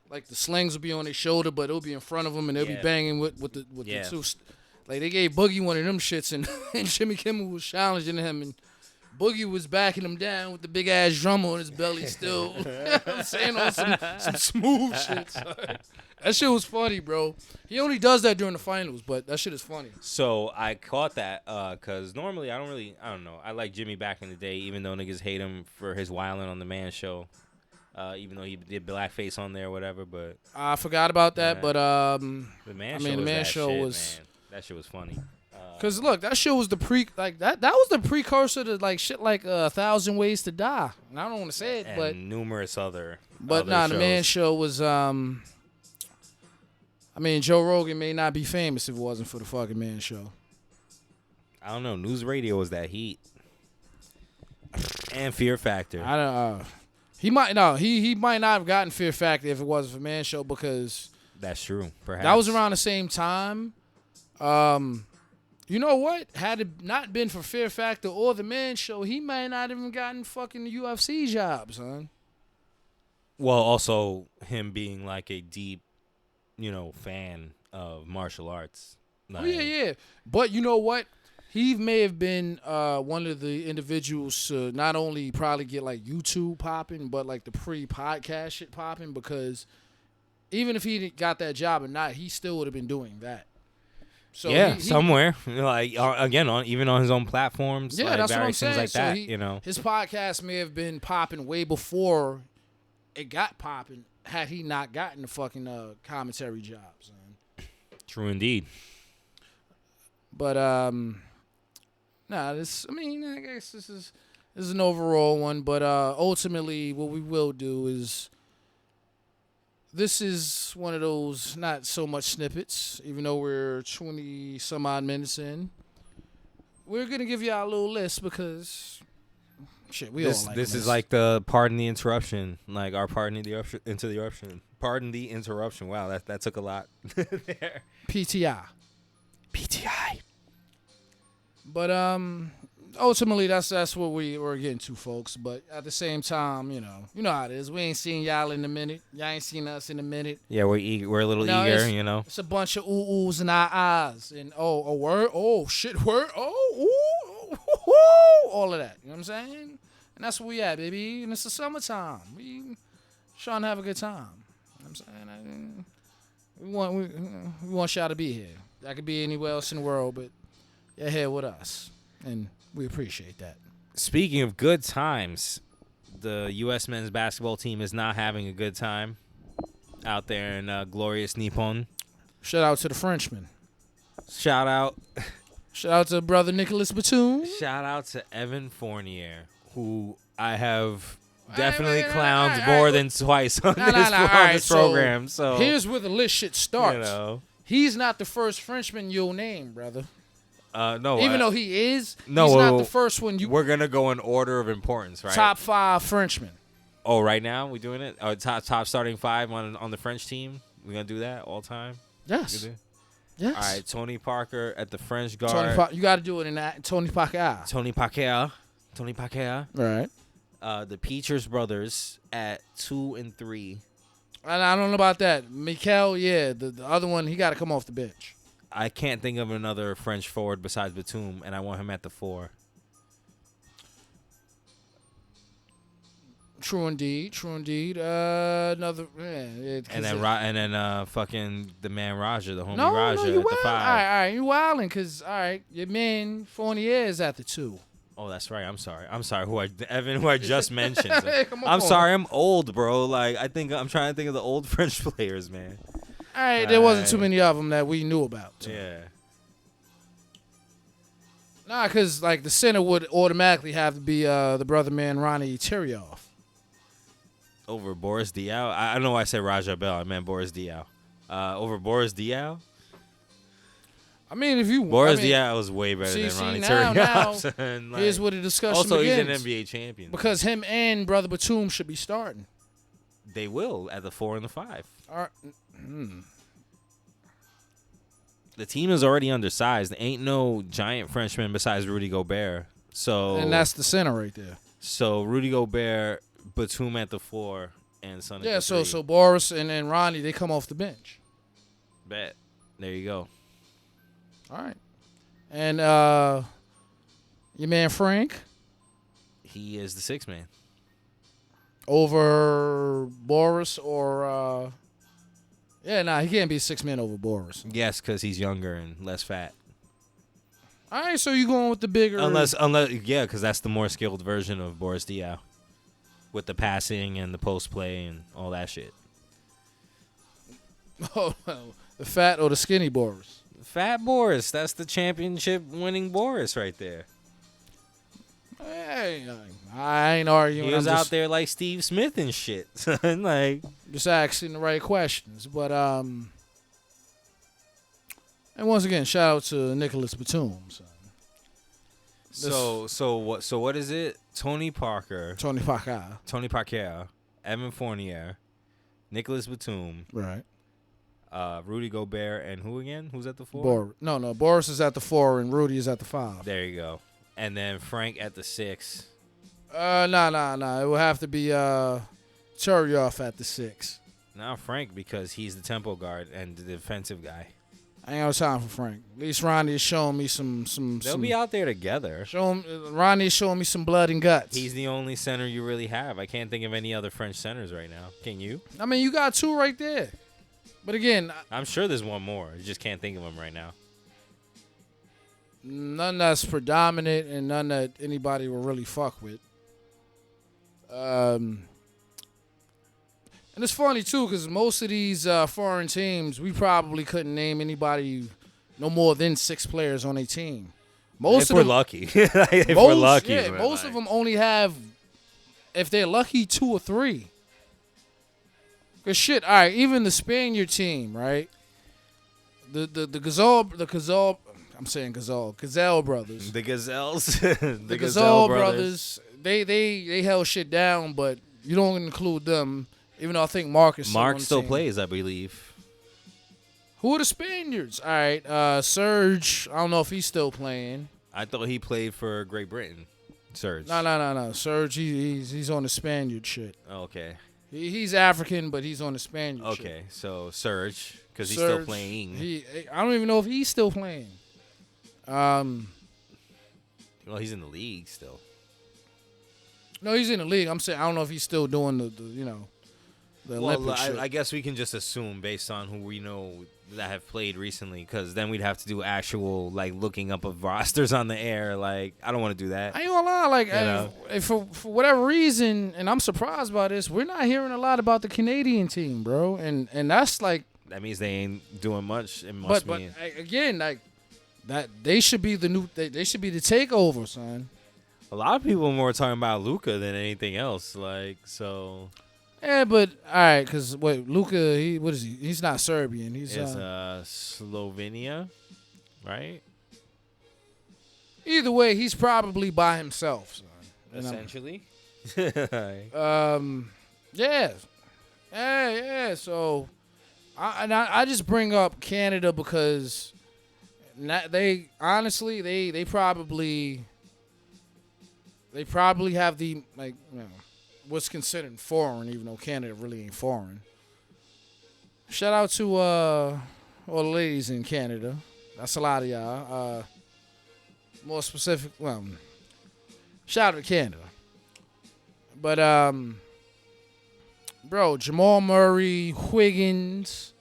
[SPEAKER 2] like the slings will be on their shoulder, but it'll be in front of them and they'll be banging with the two. Like they gave Boogie one of them shits, and Jimmy Kimmel was challenging him, and Boogie was backing him down with the big ass drum on his belly still. I'm saying on some smooth shit. Son. That shit was funny, bro. He only does that during the finals, but that shit is funny.
[SPEAKER 1] So I caught that because normally I don't know. I like Jimmy back in the day, even though niggas hate him for his wilding on the Man Show. Even though he did blackface on there or whatever, but
[SPEAKER 2] I forgot about that. But
[SPEAKER 1] the Man Show
[SPEAKER 2] was
[SPEAKER 1] man. That shit was funny.
[SPEAKER 2] Cause look, that shit was that was the precursor to like shit like 1,000 Ways to Die. And I don't want to say it,
[SPEAKER 1] and
[SPEAKER 2] but
[SPEAKER 1] numerous other.
[SPEAKER 2] But
[SPEAKER 1] shows.
[SPEAKER 2] The Man Show was Joe Rogan may not be famous if it wasn't for the fucking Man Show.
[SPEAKER 1] I don't know. News radio was that heat. And Fear Factor.
[SPEAKER 2] I don't. He might not have gotten Fear Factor if it wasn't for Man Show because
[SPEAKER 1] that's true. Perhaps
[SPEAKER 2] that was around the same time. You know what? Had it not been for Fear Factor or the Man Show, he might not even gotten fucking UFC jobs, son.
[SPEAKER 1] Well, also him being like a deep, fan of martial arts. Like,
[SPEAKER 2] oh yeah. But you know what? He may have been one of the individuals to not only probably get like YouTube popping, but like the pre-podcast shit popping, because even if he got that job or not, he still would have been doing that. So
[SPEAKER 1] yeah, somewhere like again even on his own platforms.
[SPEAKER 2] Yeah,
[SPEAKER 1] like
[SPEAKER 2] that's what I'm
[SPEAKER 1] various
[SPEAKER 2] saying.
[SPEAKER 1] Things like
[SPEAKER 2] so
[SPEAKER 1] that,
[SPEAKER 2] his podcast may have been popping way before it got popping. Had he not gotten the fucking commentary job, son.
[SPEAKER 1] True indeed.
[SPEAKER 2] But I guess this is an overall one. But ultimately, what we will do is. This is one of those not so much snippets, even though we're 20-some-odd minutes in. We're going to give y'all a little list because, shit, we all like
[SPEAKER 1] this is like the Pardon the Interruption, like our Pardon the Interruption. Pardon the Interruption. Wow, that took a lot there.
[SPEAKER 2] PTI. But ultimately, that's what we're getting to, folks. But at the same time, you know how it is. We ain't seen y'all in a minute. Y'all ain't seen us in a minute.
[SPEAKER 1] Yeah, we're a little eager,
[SPEAKER 2] It's a bunch of oohs and ahs and a word, shit, word, all of that. You know what I'm saying? And that's where we at, baby. And it's the summertime. We trying to have a good time. You know what I'm saying? We want y'all to be here. Y'all could be anywhere else in the world, but you're here with us. And we appreciate that.
[SPEAKER 1] Speaking of good times, the U.S. men's basketball team is not having a good time out there in glorious Nippon.
[SPEAKER 2] Shout out to the Frenchman.
[SPEAKER 1] Shout out
[SPEAKER 2] to brother Nicholas Batum.
[SPEAKER 1] Shout out to Evan Fournier, who I have definitely clowned more than twice on this program. So
[SPEAKER 2] here's where the list shit starts. He's not the first Frenchman you'll name, brother.
[SPEAKER 1] No.
[SPEAKER 2] Even though he is, he's not the first one.
[SPEAKER 1] We're going to go in order of importance, right?
[SPEAKER 2] Top 5 Frenchmen.
[SPEAKER 1] Oh, right now we doing it? Top starting 5 on the French team? We're going to do that all time?
[SPEAKER 2] Yes. Yes.
[SPEAKER 1] All right, Tony Parker at the French guard.
[SPEAKER 2] You got to do it in that. Tony Parker.
[SPEAKER 1] Tony Parker.
[SPEAKER 2] All right.
[SPEAKER 1] The Peachers brothers at 2 and 3.
[SPEAKER 2] I don't know about that. Mikel, yeah. The other one, he got to come off the bench.
[SPEAKER 1] I can't think of another French forward besides Batum, and I want him at the 4.
[SPEAKER 2] True indeed. Another,
[SPEAKER 1] and then fucking the man Raja, the homie Raja
[SPEAKER 2] at
[SPEAKER 1] the 5.
[SPEAKER 2] All right, you wilding because your man Fournier is at the 2.
[SPEAKER 1] Oh, that's right. I'm sorry. Evan, who I just mentioned.
[SPEAKER 2] Hey,
[SPEAKER 1] I'm sorry. I'm old, bro. Like I'm trying to think of the old French players, man.
[SPEAKER 2] All right, there wasn't too many of them that we knew about. So.
[SPEAKER 1] Yeah.
[SPEAKER 2] Nah, because like the center would automatically have to be the brother man Ronnie Tyrioff.
[SPEAKER 1] Over Boris Diaw? I don't know why I said Raja Bell. I meant Boris Diaw. Over Boris Diaw?
[SPEAKER 2] I mean, if you
[SPEAKER 1] Boris Diaw was way better than Ronnie Tyrioff.
[SPEAKER 2] Now, here's where the discussion
[SPEAKER 1] also,
[SPEAKER 2] begins.
[SPEAKER 1] he's an NBA champion.
[SPEAKER 2] Because him and Brother Batum should be starting.
[SPEAKER 1] They will at the 4 and the 5.
[SPEAKER 2] All right.
[SPEAKER 1] The team is already undersized. There ain't no giant Frenchman besides Rudy Gobert.
[SPEAKER 2] And that's the center right there.
[SPEAKER 1] So Rudy Gobert, Batum at the 4, and Son at the 3.
[SPEAKER 2] So Boris and then Ronnie, they come off the bench.
[SPEAKER 1] Bet. There you go.
[SPEAKER 2] All right. And your man Frank?
[SPEAKER 1] He is the 6th man.
[SPEAKER 2] Over Boris or... he can't be 6 men over Boris.
[SPEAKER 1] Yes, because he's younger and less fat.
[SPEAKER 2] All right, so you going with the bigger...
[SPEAKER 1] Unless, because that's the more skilled version of Boris Diaw. With the passing and the post play and all that shit.
[SPEAKER 2] Oh, the fat or the skinny Boris?
[SPEAKER 1] Fat Boris. That's the championship winning Boris right there.
[SPEAKER 2] Hey, I ain't arguing.
[SPEAKER 1] He was out there like Steve Smith and shit. Like,
[SPEAKER 2] just asking the right questions. But and once again, shout out to Nicholas Batum.
[SPEAKER 1] So what is it? Tony Parker, Evan Fournier, Nicholas Batum,
[SPEAKER 2] right?
[SPEAKER 1] Rudy Gobert, and who again? Who's at the 4?
[SPEAKER 2] No. Boris is at the 4 and Rudy is at the 5.
[SPEAKER 1] There you go. And then Frank at the 6.
[SPEAKER 2] Nah. It will have to be Tyrioff at the 6.
[SPEAKER 1] Now Frank, because he's the tempo guard and the defensive guy.
[SPEAKER 2] I ain't got time for Frank. At least Ronnie is showing me some.
[SPEAKER 1] They'll be out there together.
[SPEAKER 2] Ronnie is showing me some blood and guts.
[SPEAKER 1] He's the only center you really have. I can't think of any other French centers right now. Can you?
[SPEAKER 2] I mean, you got 2 right there. But again,
[SPEAKER 1] I'm sure there's one more. You just can't think of them right now.
[SPEAKER 2] None that's predominant and none that anybody will really fuck with. And it's funny, too, because most of these foreign teams, we probably couldn't name anybody no more than 6 players on a team.
[SPEAKER 1] If we're lucky. We're lucky.
[SPEAKER 2] Yeah, most of them only have, if they're lucky, 2 or 3. Because shit, all right, even the Spaniard team, right? The Gazelle brothers.
[SPEAKER 1] The Gazelles.
[SPEAKER 2] the Gazelle brothers. They held shit down, but you don't include them. Even though I think Mark
[SPEAKER 1] still plays, I believe.
[SPEAKER 2] Who are the Spaniards? All right, Serge. I don't know if he's still playing.
[SPEAKER 1] I thought he played for Great Britain. Serge.
[SPEAKER 2] No. Serge, he's on the Spaniard shit.
[SPEAKER 1] Okay.
[SPEAKER 2] He's African, but he's on the Spaniard shit.
[SPEAKER 1] Okay, so Serge, because he's still playing.
[SPEAKER 2] I don't even know if he's still playing.
[SPEAKER 1] Well, he's in the league still.
[SPEAKER 2] No, he's in the league. I'm saying I don't know if he's still doing the Olympic shit.
[SPEAKER 1] I guess we can just assume based on who we know that have played recently, because then we'd have to do actual looking up of rosters on the air. Like, I don't want to do that.
[SPEAKER 2] I ain't gonna lie. For whatever reason, and I'm surprised by this, we're not hearing a lot about the Canadian team, bro. And that's like
[SPEAKER 1] that means they ain't doing much. It must mean.
[SPEAKER 2] But again, that they should be the new. They should be the takeover, son.
[SPEAKER 1] A lot of people are more talking about Luka than anything else. So.
[SPEAKER 2] Yeah, but all right, because Luka, what is he? He's not Serbian. He's
[SPEAKER 1] Slovenia, right?
[SPEAKER 2] Either way, he's probably by himself, son.
[SPEAKER 1] Essentially.
[SPEAKER 2] Yeah. So, I just bring up Canada because they probably have the what's considered foreign, even though Canada really ain't foreign. Shout out to all the ladies in Canada. That's a lot of y'all. More specific, shout out to Canada. But bro, Jamal Murray, Wiggins,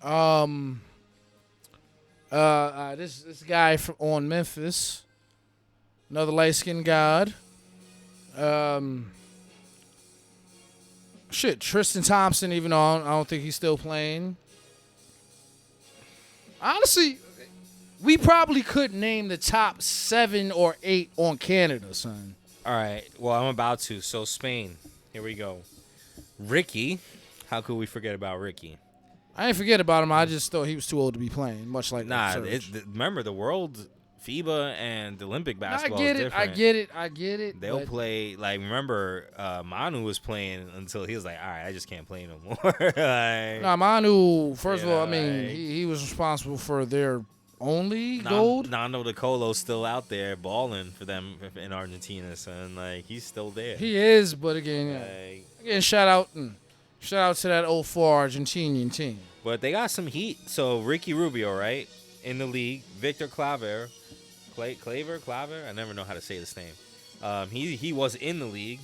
[SPEAKER 2] this guy on Memphis, another light-skinned god. Tristan Thompson, even though I don't think he's still playing. Honestly, we probably could name the top 7 or 8 on Canada, son.
[SPEAKER 1] All right. Well, I'm about to. So Spain. Here we go. Ricky. How could we forget about Ricky?
[SPEAKER 2] I ain't forget about him. I just thought he was too old to be playing, much like
[SPEAKER 1] Nah, remember the world, FIBA, and the Olympic basketball is different.
[SPEAKER 2] I get it.
[SPEAKER 1] They'll play, like, remember, Manu was playing until he was like, all right, I just can't play no more. Like,
[SPEAKER 2] nah, Manu, first of all, I mean, he was responsible for their only gold.
[SPEAKER 1] Nando De Colo's still out there balling for them in Argentina, son. Like, he's still there.
[SPEAKER 2] He is, but again, shout out to that 04 Argentinian team.
[SPEAKER 1] But they got some heat. So Ricky Rubio, right, in the league. Victor Claver, I never know how to say this name. He was in the league.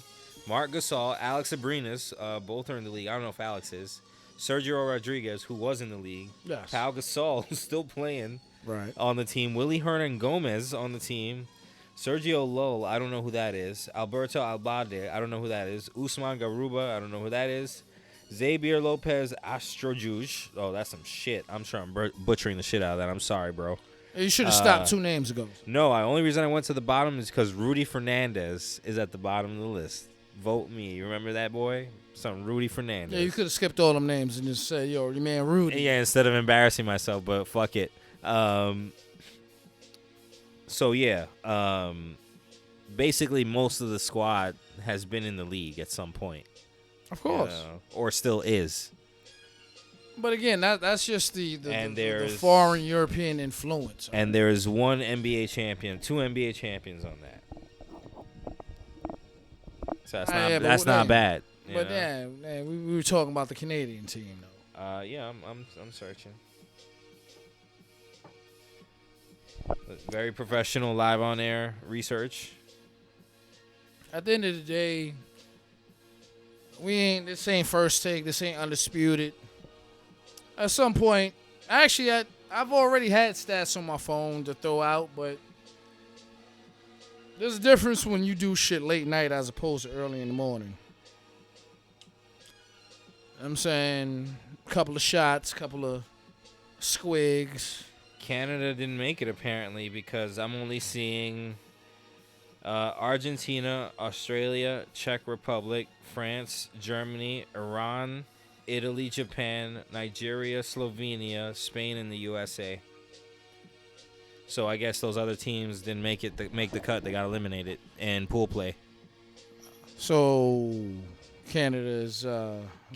[SPEAKER 1] Marc Gasol, Alex Abrinas, both are in the league. I don't know if Alex is. Sergio Rodriguez, who was in the league.
[SPEAKER 2] Yes.
[SPEAKER 1] Pau Gasol, who's still playing
[SPEAKER 2] on
[SPEAKER 1] the team. Willie Hernan Gomez on the team. Sergio Lowell, I don't know who that is. Alberto Albade, I don't know who that is. Usman Garuba, I don't know who that is. Xavier Lopez Astrojuge. Oh, that's some shit. I'm sure I'm butchering the shit out of that. I'm sorry, bro.
[SPEAKER 2] You should have stopped 2 names ago.
[SPEAKER 1] No, the only reason I went to the bottom is because Rudy Fernandez is at the bottom of the list. Vote me. You remember that boy? Some Rudy Fernandez.
[SPEAKER 2] Yeah, you could have skipped all them names and just said, yo, your man Rudy.
[SPEAKER 1] Yeah, instead of embarrassing myself, but fuck it. So, yeah. Basically, most of the squad has been in the league at some point.
[SPEAKER 2] Of course.
[SPEAKER 1] Or still is.
[SPEAKER 2] But again, that's just the foreign European influence.
[SPEAKER 1] And there's 1 NBA champion, 2 NBA champions on that. So that's not bad.
[SPEAKER 2] But we were talking about the Canadian team, though.
[SPEAKER 1] Yeah, I'm searching. Very professional, live on air research.
[SPEAKER 2] At the end of the day, this ain't first take. This ain't undisputed. At some point, actually, I've already had stats on my phone to throw out, but there's a difference when you do shit late night as opposed to early in the morning. I'm saying a couple of shots, couple of squigs.
[SPEAKER 1] Canada didn't make it, apparently, because I'm only seeing Argentina, Australia, Czech Republic, France, Germany, Iran, Italy, Japan, Nigeria, Slovenia, Spain, and the USA. So I guess those other teams didn't make the cut. They got eliminated in pool play.
[SPEAKER 2] So Canada's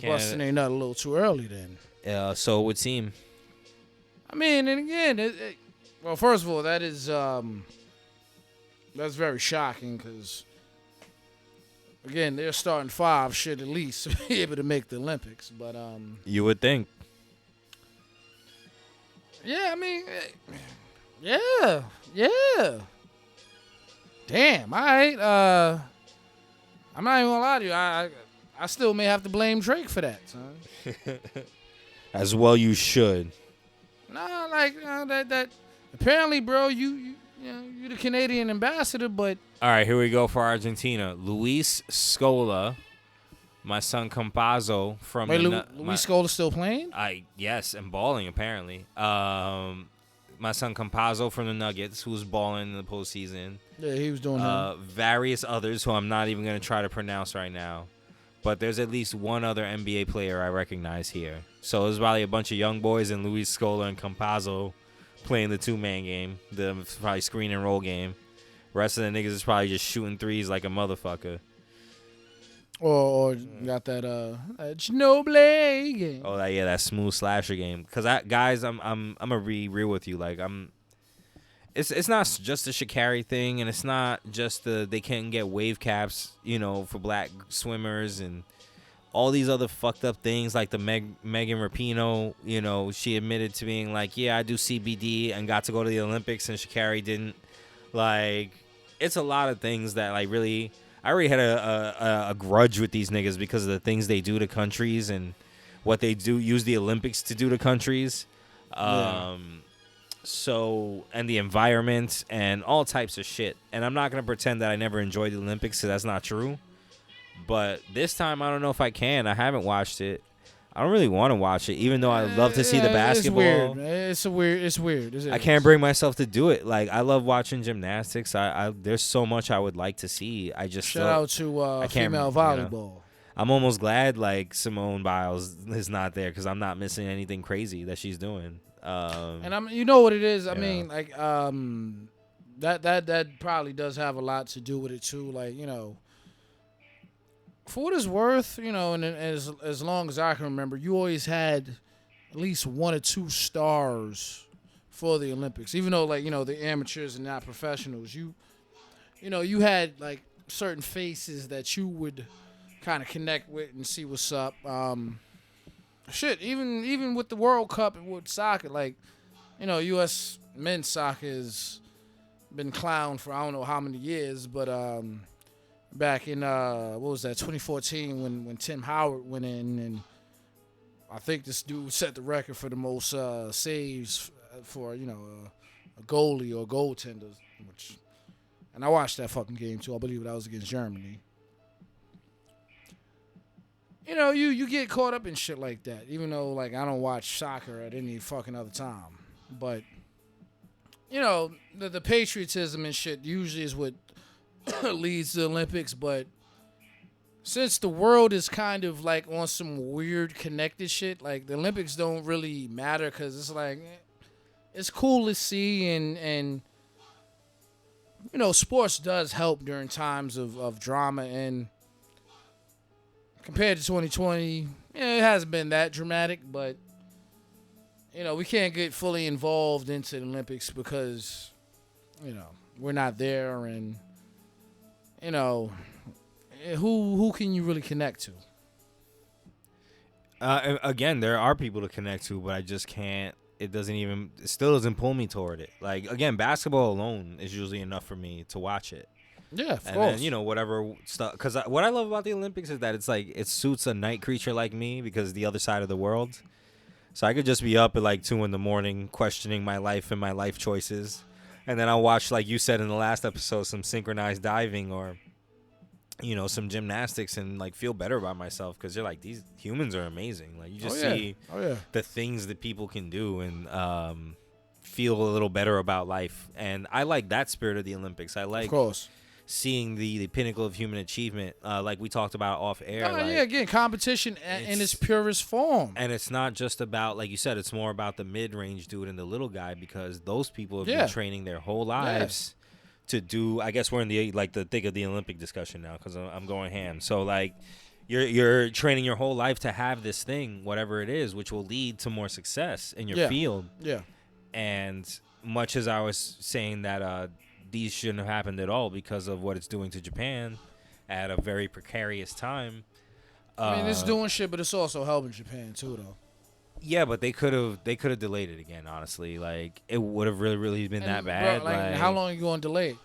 [SPEAKER 2] busting their nut a little too early then.
[SPEAKER 1] So it would seem.
[SPEAKER 2] I mean, and again, well, first of all, that is that's very shocking because, again, their starting 5 should at least be able to make the Olympics. But
[SPEAKER 1] you would think.
[SPEAKER 2] Yeah, I mean, yeah. Damn, all right. I'm not even gonna lie to you. I still may have to blame Drake for that, son.
[SPEAKER 1] As well, you should.
[SPEAKER 2] Nah, like that. Apparently, bro, you're the Canadian ambassador, but
[SPEAKER 1] all right, here we go for Argentina. Luis Scola, my son Campazzo from.
[SPEAKER 2] Wait, Luis Scola still playing?
[SPEAKER 1] Yes, and balling apparently. My son Campazzo from the Nuggets, who's balling in the postseason.
[SPEAKER 2] Yeah, he was doing that.
[SPEAKER 1] Various others who I'm not even going to try to pronounce right now. But there's at least one other NBA player I recognize here. So there's probably a bunch of young boys and Luis Scola and Campazzo playing the 2-man game, the probably screen and roll game. Rest of the niggas is probably just shooting threes like a motherfucker.
[SPEAKER 2] Or got that Ginobili game.
[SPEAKER 1] Oh, that smooth slasher game. Because guys, I'm gonna be real with you. Like it's not just the Sha'Carri thing, and it's not just they can't get wave caps, for black swimmers and all these other fucked up things like the Megan Rapinoe. She admitted to being like, yeah, I do CBD and got to go to the Olympics, and Sha'Carri didn't. Like, it's a lot of things that like really. I already had a grudge with these niggas because of the things they do to countries and what they do use the Olympics to do to countries. So, and the environment and all types of shit. And I'm not going to pretend that I never enjoyed the Olympics because that's not true. But this time, I don't know if I can. I haven't watched it. I don't really want to watch it, even though I love to see the basketball.
[SPEAKER 2] It's weird.
[SPEAKER 1] I can't bring myself to do it. Like, I love watching gymnastics. I there's so much I would like to see. I just
[SPEAKER 2] shout out to female volleyball.
[SPEAKER 1] You know, I'm almost glad like Simone Biles is not there because I'm not missing anything crazy that she's doing.
[SPEAKER 2] And you know what it is. I mean, like that probably does have a lot to do with it too. Like, you know, for what it's worth, you know, and as long as I can remember, you always had at least one or two stars for the Olympics. Even though, like, you know, the amateurs and not professionals, you know, you had like certain faces that you would kind of connect with and see what's up. Even with the World Cup and with soccer, like, you know, U.S. men's soccer has been clowned for I don't know how many years, but back in what was that, 2014 when Tim Howard went in, and I think this dude set the record for the most saves for, you know, a goalie or a goaltender. And I watched that fucking game too. I believe that was against Germany. You know, you get caught up in shit like that, even though, like, I don't watch soccer at any fucking other time. But, you know, the patriotism and shit usually is what leads to the Olympics. But since the world is kind of, like, on some weird connected shit, like, the Olympics don't really matter because it's, like, it's cool to see. And you know, sports does help during times of drama. And compared to 2020, it hasn't been that dramatic, but, you know, we can't get fully involved into the Olympics because, you know, we're not there, and, you know, who can you really connect to?
[SPEAKER 1] Again, there are people to connect to, but I just can't. It still doesn't pull me toward it. Like, again, basketball alone is usually enough for me to watch it.
[SPEAKER 2] Yeah, of course.
[SPEAKER 1] Then, you know, whatever stuff. Because what I love about the Olympics is that it's like it suits a night creature like me because the other side of the world. So I could just be up at like 2 a.m. questioning my life and my life choices. And then I'll watch, like you said in the last episode, some synchronized diving or, you know, some gymnastics and like feel better about myself because you're like, these humans are amazing. Like, you just see the things that people can do and feel a little better about life. And I like that spirit of the Olympics. I like,
[SPEAKER 2] of course,
[SPEAKER 1] seeing the pinnacle of human achievement, like we talked about off air.
[SPEAKER 2] Again, competition in its purest form.
[SPEAKER 1] And it's not just about, like you said, it's more about the mid-range dude and the little guy because those people have been training their whole lives to do. I guess we're in the thick of the Olympic discussion now because I'm going ham. So, like, you're training your whole life to have this thing, whatever it is, which will lead to more success in your field. Yeah. And much as I was saying that these shouldn't have happened at all because of what it's doing to Japan at a very precarious time.
[SPEAKER 2] I mean, it's doing shit, but it's also helping Japan too, though.
[SPEAKER 1] Yeah, but they could have delayed it again. Honestly, like, it would have really been that bad.
[SPEAKER 2] Bro, like, how long are you going to delay it?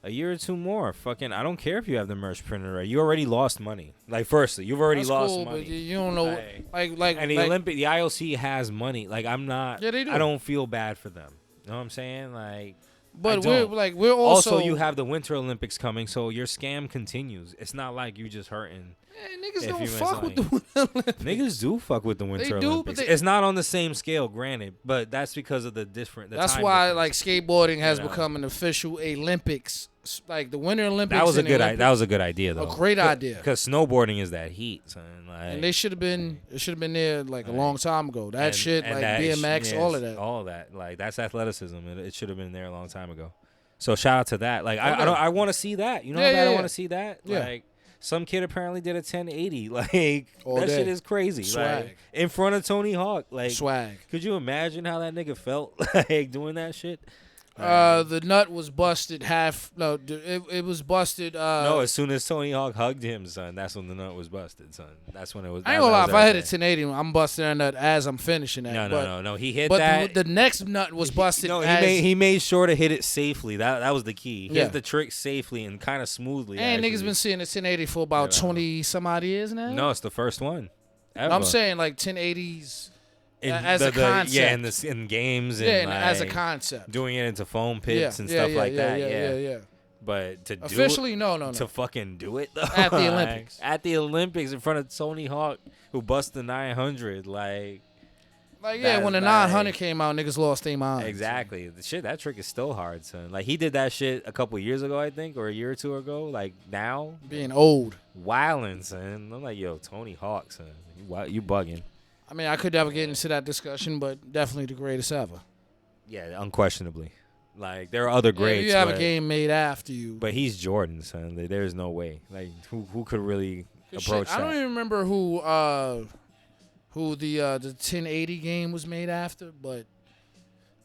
[SPEAKER 1] A year or two more. Fucking, I don't care if you have the merch printed right. You already lost money. Like, firstly, you've already lost money. But
[SPEAKER 2] you don't know,
[SPEAKER 1] and the IOC has money. Like, I'm not.
[SPEAKER 2] Yeah, they do.
[SPEAKER 1] I don't feel bad for them. You know what I'm saying? Like.
[SPEAKER 2] But we're also
[SPEAKER 1] you have the Winter Olympics coming, so your scam continues. It's not like you just hurting.
[SPEAKER 2] Niggas don't fuck with the Winter Olympics.
[SPEAKER 1] Niggas do fuck with the Winter Olympics. It's not on the same scale, granted, but that's because of the different.
[SPEAKER 2] That's why like skateboarding has become an official Olympics. Like the Winter Olympics.
[SPEAKER 1] That was a good idea, though.
[SPEAKER 2] A great idea.
[SPEAKER 1] Because snowboarding is that heat, son. Like,
[SPEAKER 2] and they should have been. It should have been there like a long time ago. That shit, like that BMX, all of that.
[SPEAKER 1] All of that, like that's athleticism. It should have been there a long time ago. So shout out to that. Like I want to see that. You know how bad I want to see that. Yeah. Like some kid apparently did a 1080. Like all that shit is crazy.
[SPEAKER 2] Swag.
[SPEAKER 1] Like, in front of Tony Hawk. Like
[SPEAKER 2] swag.
[SPEAKER 1] Could you imagine how that nigga felt like doing that shit?
[SPEAKER 2] The nut was busted half. No, it was busted.
[SPEAKER 1] No, as soon as Tony Hawk hugged him, son, that's when the nut was busted, son. That's when it was.
[SPEAKER 2] I ain't gonna lie. If I hit a 1080, I'm busting that nut as I'm finishing that.
[SPEAKER 1] No. He hit that.
[SPEAKER 2] But the next nut was busted.
[SPEAKER 1] He made sure to hit it safely. That was the key. He hit the trick safely and kind of smoothly.
[SPEAKER 2] And niggas been seeing a 1080 for about 20 some odd years now.
[SPEAKER 1] No, it's the first one. Ever.
[SPEAKER 2] I'm saying like 1080s. As a concept.
[SPEAKER 1] Yeah, in games. And
[SPEAKER 2] as a concept.
[SPEAKER 1] Doing it into foam pits and stuff like that.
[SPEAKER 2] Yeah.
[SPEAKER 1] But to
[SPEAKER 2] officially,
[SPEAKER 1] do
[SPEAKER 2] no.
[SPEAKER 1] to fucking do it though,
[SPEAKER 2] At the Olympics.
[SPEAKER 1] at the Olympics in front of Tony Hawk, who bust the 900,
[SPEAKER 2] Like yeah, when the 900 came out, niggas lost their minds.
[SPEAKER 1] Exactly. The shit, that trick is still hard, son. Like, he did that shit a couple years ago, I think, or a year or two ago. Like, now.
[SPEAKER 2] Being old.
[SPEAKER 1] Wildin', son. I'm like, yo, Tony Hawk, son. You bugging.
[SPEAKER 2] I mean, I could never get into that discussion, but definitely the greatest ever.
[SPEAKER 1] Yeah, unquestionably. Like, there are other greats.
[SPEAKER 2] You have a game made after you.
[SPEAKER 1] But he's Jordan, son. There's no way. Like, who could really approach that?
[SPEAKER 2] I don't even remember who the 1080 game was made after, but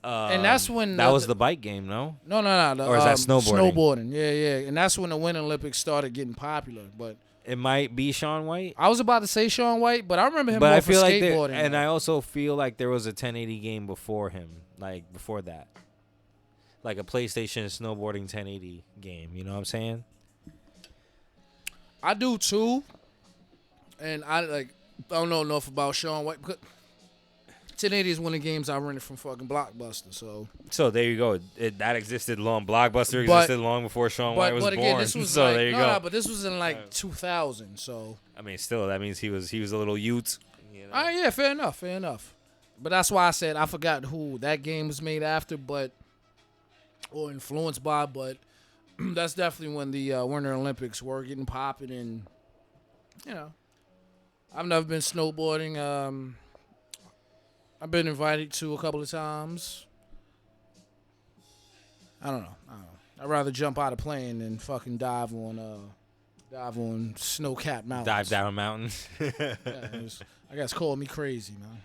[SPEAKER 2] and that's when
[SPEAKER 1] that was the bike game, no?
[SPEAKER 2] No.
[SPEAKER 1] Or is that snowboarding?
[SPEAKER 2] Snowboarding, yeah, and that's when the Winter Olympics started getting popular. But
[SPEAKER 1] it might be Shaun White.
[SPEAKER 2] I was about to say Shaun White, but I remember him
[SPEAKER 1] but
[SPEAKER 2] more
[SPEAKER 1] I
[SPEAKER 2] for
[SPEAKER 1] feel
[SPEAKER 2] skateboarding.
[SPEAKER 1] and I also feel like there was a 1080 game before him, like before that, like a PlayStation snowboarding 1080 game. You know what I'm saying?
[SPEAKER 2] I do too, and I don't know enough about Shaun White. 1080 is one of the games I rented from fucking Blockbuster. So
[SPEAKER 1] there you go. That existed long. Blockbuster existed long before Shaun White was
[SPEAKER 2] again,
[SPEAKER 1] born.
[SPEAKER 2] This was
[SPEAKER 1] so there you go.
[SPEAKER 2] No, but this was in 2000. So
[SPEAKER 1] I mean, still, that means he was a little youth. You know?
[SPEAKER 2] Yeah, fair enough. But that's why I said I forgot who that game was made after, or influenced by. But that's definitely when the Winter Olympics were getting popping, and I've never been snowboarding. I've been invited to a couple of times. I don't know. I'd rather jump out of a plane than fucking dive on snow-capped mountains.
[SPEAKER 1] Dive down mountains.
[SPEAKER 2] I guess call me crazy, man.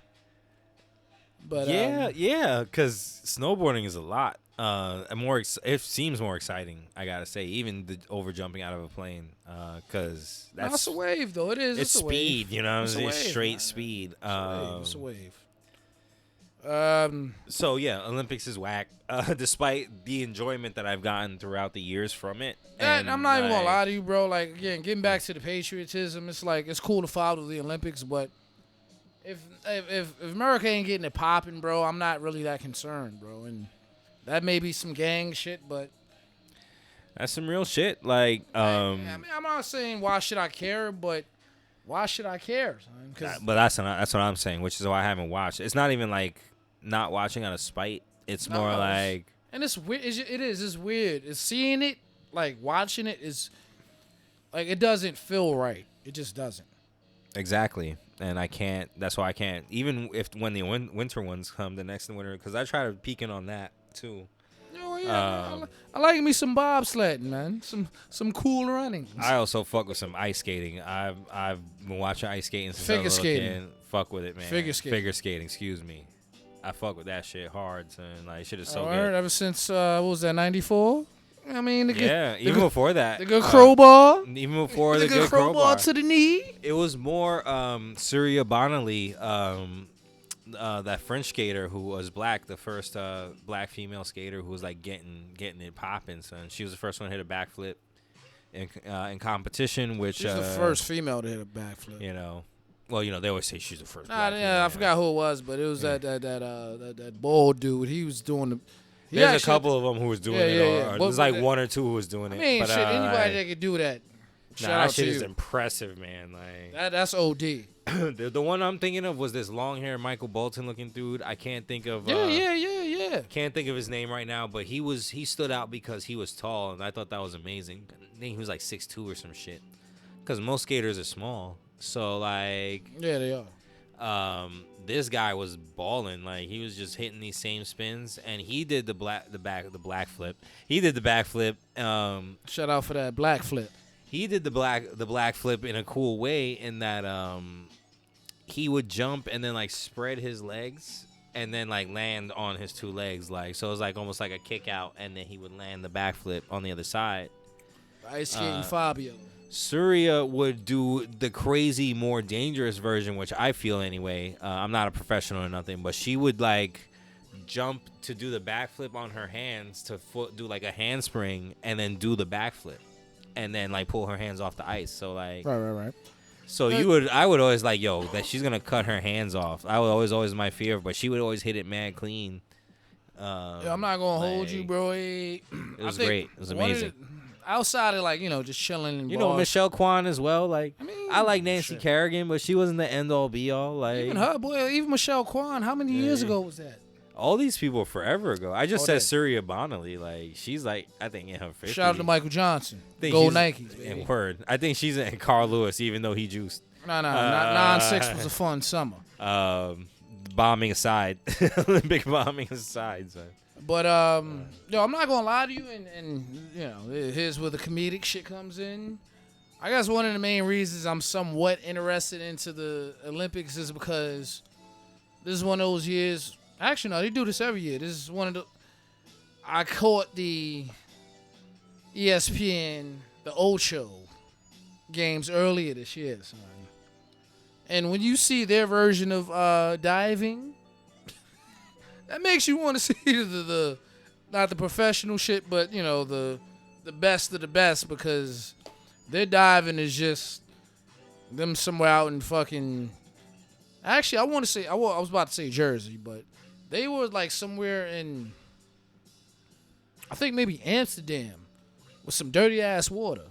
[SPEAKER 2] But
[SPEAKER 1] yeah, because snowboarding is a lot. It seems more exciting, I gotta say, even the over jumping out of a plane, because that's
[SPEAKER 2] a wave though. It is.
[SPEAKER 1] It's speed,
[SPEAKER 2] wave.
[SPEAKER 1] It's straight speed.
[SPEAKER 2] It's a wave.
[SPEAKER 1] So yeah, Olympics is whack. Despite the enjoyment that I've gotten throughout the years from it, and
[SPEAKER 2] I'm not even gonna lie to you, bro. Like again, getting back to the patriotism, it's like it's cool to follow the Olympics, but if America ain't getting it popping, bro, I'm not really that concerned, bro. And that may be some gang shit, but
[SPEAKER 1] that's some real shit. Like,
[SPEAKER 2] I mean, I'm not saying why should I care, but why should I care?
[SPEAKER 1] But that's what I'm saying, which is why I haven't watched. It's not even like not watching out of spite. It's more like,
[SPEAKER 2] and it's weird. It's weird. It's seeing it, like watching it is, like it doesn't feel right. It just doesn't.
[SPEAKER 1] Exactly, and I can't. That's why I can't. Even when the winter ones come, the next winter, because I try to peek in on that too.
[SPEAKER 2] Oh yeah, I like me some bobsledding, man. Some cool running.
[SPEAKER 1] I also fuck with some ice skating. I've been watching ice skating since I was a little kid. Fuck with it, man. Figure skating. Excuse me. I fuck with that shit hard, son. Like, shit is so good.
[SPEAKER 2] Ever since what was that, 94? I mean,
[SPEAKER 1] even before that,
[SPEAKER 2] the good crowbar.
[SPEAKER 1] Even before the
[SPEAKER 2] good crowbar to the knee.
[SPEAKER 1] It was more Surya Bonali, that French skater who was black, the first black female skater who was like getting it popping. Son, she was the first one to hit a backflip in competition. Which
[SPEAKER 2] she's the first female to hit a backflip.
[SPEAKER 1] You know. Well, they always say she's the first.
[SPEAKER 2] I forgot who it was, but it was that bald dude. He was doing the.
[SPEAKER 1] There's a couple of them who was doing it. Or there's like one or two who was doing it.
[SPEAKER 2] I mean, but, anybody that could do that.
[SPEAKER 1] That shit is impressive, man. Like
[SPEAKER 2] that's OD.
[SPEAKER 1] The one I'm thinking of was this long hair Michael Bolton looking dude. I can't think of.
[SPEAKER 2] Yeah.
[SPEAKER 1] Can't think of his name right now, but he stood out because he was tall, and I thought that was amazing. I think he was like 6'2" or some shit. Because most skaters are small. So like,
[SPEAKER 2] yeah, they
[SPEAKER 1] are. This guy was balling. Like, he was just hitting these same spins, and he did the black flip. He did the backflip.
[SPEAKER 2] Shout out for that black flip.
[SPEAKER 1] He did the black flip in a cool way in that he would jump and then like spread his legs and then like land on his two legs, like, so it was like almost like a kick out, and then he would land the backflip on the other side.
[SPEAKER 2] Ice skating Fabio.
[SPEAKER 1] Surya would do the crazy, more dangerous version, which I feel anyway. I'm not a professional or nothing, but she would like jump to do the backflip on her hands to do like a handspring and then do the backflip and then like pull her hands off the ice. So like,
[SPEAKER 2] right.
[SPEAKER 1] So I would always like, that she's gonna cut her hands off. I would always my fear, but she would always hit it mad clean.
[SPEAKER 2] I'm not gonna hold you, bro.
[SPEAKER 1] It was great. It was amazing.
[SPEAKER 2] outside of like just chilling. In
[SPEAKER 1] You know
[SPEAKER 2] bars.
[SPEAKER 1] Michelle Kwan as well. Like
[SPEAKER 2] I mean,
[SPEAKER 1] I like Nancy
[SPEAKER 2] shit.
[SPEAKER 1] Kerrigan, but she wasn't the end all be all. Like
[SPEAKER 2] Even her, boy, even Michelle Kwan. How many years ago was that?
[SPEAKER 1] all these people forever ago. I just
[SPEAKER 2] All
[SPEAKER 1] said
[SPEAKER 2] that.
[SPEAKER 1] Surya Bonali. Like she's like I think in her 50s.
[SPEAKER 2] Shout out to Michael Johnson.
[SPEAKER 1] Think
[SPEAKER 2] Gold
[SPEAKER 1] she's-
[SPEAKER 2] Nikes, baby.
[SPEAKER 1] In word, I think she's in Carl Lewis, even though he juiced.
[SPEAKER 2] No, 9-6 was a fun summer.
[SPEAKER 1] Bombing aside, Olympic bombing aside, son.
[SPEAKER 2] But yo, I'm not gonna lie to you, and here's where the comedic shit comes in. I guess one of the main reasons I'm somewhat interested into the Olympics is because this is one of those years. Actually, no, they do this every year. This is one of the. I caught the ESPN, the old show games earlier this year, son. And when you see their version of diving, that makes you want to see the not the professional shit, but the best of the best, because their diving is just them somewhere out in fucking. Actually, I want to say I was about to say Jersey, but they were like somewhere in, I think maybe Amsterdam, with some dirty ass water.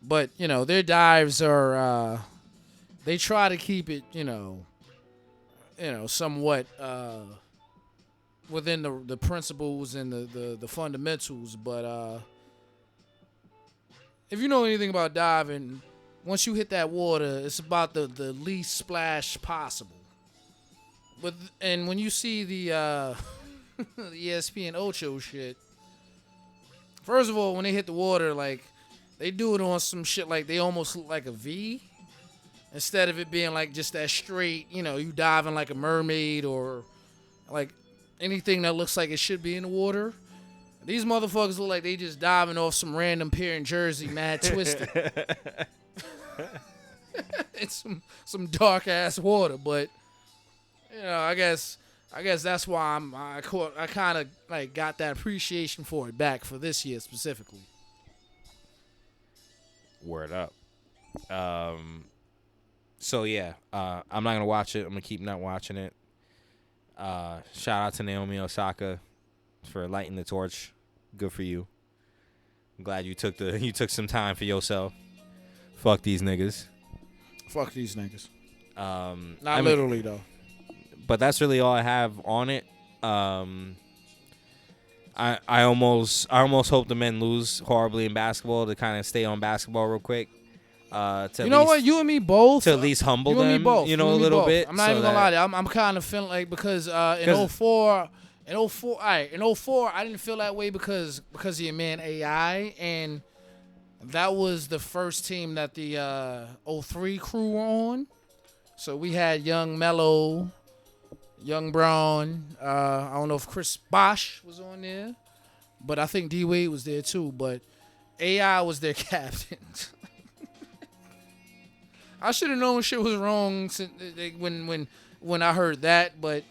[SPEAKER 2] But their dives are. They try to keep it, somewhat within the principles and the fundamentals. But if you know anything about diving, once you hit that water, it's about the least splash possible. And when you see the the ESPN Ocho shit, first of all, when they hit the water, like they do it on some shit like they almost look like a V. Instead of it being like just that straight, you diving like a mermaid or like anything that looks like it should be in the water. These motherfuckers look like they just diving off some random pier in Jersey, mad twisted. It's some dark ass water, but I guess that's why I kind of like got that appreciation for it back for this year specifically.
[SPEAKER 1] Word up. So yeah, I'm not gonna watch it. I'm gonna keep not watching it. Shout out to Naomi Osaka for lighting the torch. Good for you. I'm glad you took some time for yourself. Fuck these niggas.
[SPEAKER 2] Fuck these niggas.
[SPEAKER 1] Not
[SPEAKER 2] literally though.
[SPEAKER 1] But that's really all I have on it. I almost hope the men lose horribly in basketball to kind of stay on basketball real quick.
[SPEAKER 2] What? You and me both.
[SPEAKER 1] To at least humble
[SPEAKER 2] you and
[SPEAKER 1] them,
[SPEAKER 2] me both.
[SPEAKER 1] a little bit.
[SPEAKER 2] I'm not even gonna lie to you. I'm kind of feeling like because in 04, I didn't feel that way because of your man AI, and that was the first team that the 03 crew were on. So we had Young Mello, Young Braun. I don't know if Chris Bosh was on there, but I think D Wade was there too. But AI was their captain. I should have known shit was wrong when I heard that, but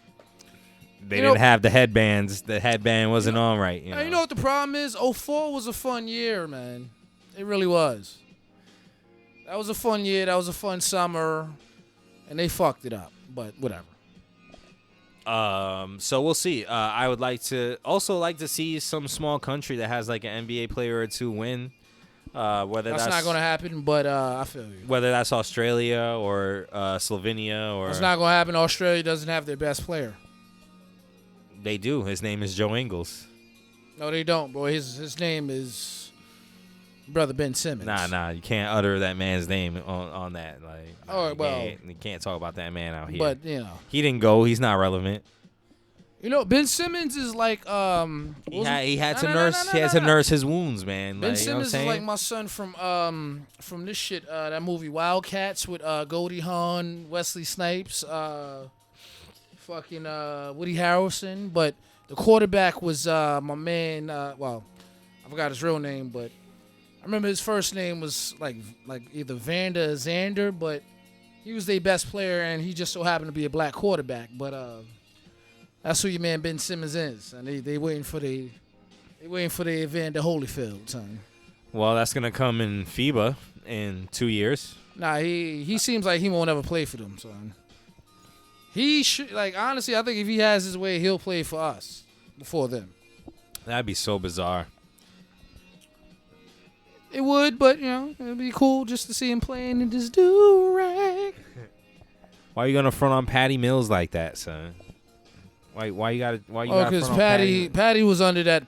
[SPEAKER 1] they didn't have the headbands. The headband wasn't on right.
[SPEAKER 2] You know what the problem is? 04 was a fun year, man. It really was. That was a fun year. That was a fun summer, and they fucked it up. But whatever.
[SPEAKER 1] So we'll see. I would like to see some small country that has like an NBA player or two win. Whether that's
[SPEAKER 2] not going to happen, but I feel you.
[SPEAKER 1] Whether that's Australia or Slovenia or
[SPEAKER 2] it's not going to happen. Australia doesn't have their best player.
[SPEAKER 1] They do. His name is Joe Ingles.
[SPEAKER 2] No, they don't, bro. His name is Brother Ben Simmons.
[SPEAKER 1] Nah. You can't utter that man's name on that. Like,
[SPEAKER 2] all right, well,
[SPEAKER 1] you can't talk about that man out here.
[SPEAKER 2] But
[SPEAKER 1] he didn't go. He's not relevant.
[SPEAKER 2] Ben Simmons is like
[SPEAKER 1] he had to nurse his wounds, man.
[SPEAKER 2] Ben
[SPEAKER 1] like,
[SPEAKER 2] Simmons is like my son from this shit that movie Wildcats with Goldie Hawn, Wesley Snipes, fucking Woody Harrelson. But the quarterback was my man. I forgot his real name, but I remember his first name was like either Vander or Xander, but he was their best player, and he just so happened to be a black quarterback. But that's who your man Ben Simmons is, and they waiting for the Evander Holyfield, son.
[SPEAKER 1] Well, that's gonna come in FIBA in 2 years.
[SPEAKER 2] Nah, he seems like he won't ever play for them, son. He should, like, honestly, I think if he has his way, he'll play for us before them.
[SPEAKER 1] That'd be so bizarre.
[SPEAKER 2] It would, but it'd be cool just to see him playing in this do-rag.
[SPEAKER 1] Why you gonna front on Patty Mills like that, son? Why you gotta front on
[SPEAKER 2] Because
[SPEAKER 1] Patty?
[SPEAKER 2] Patty was under that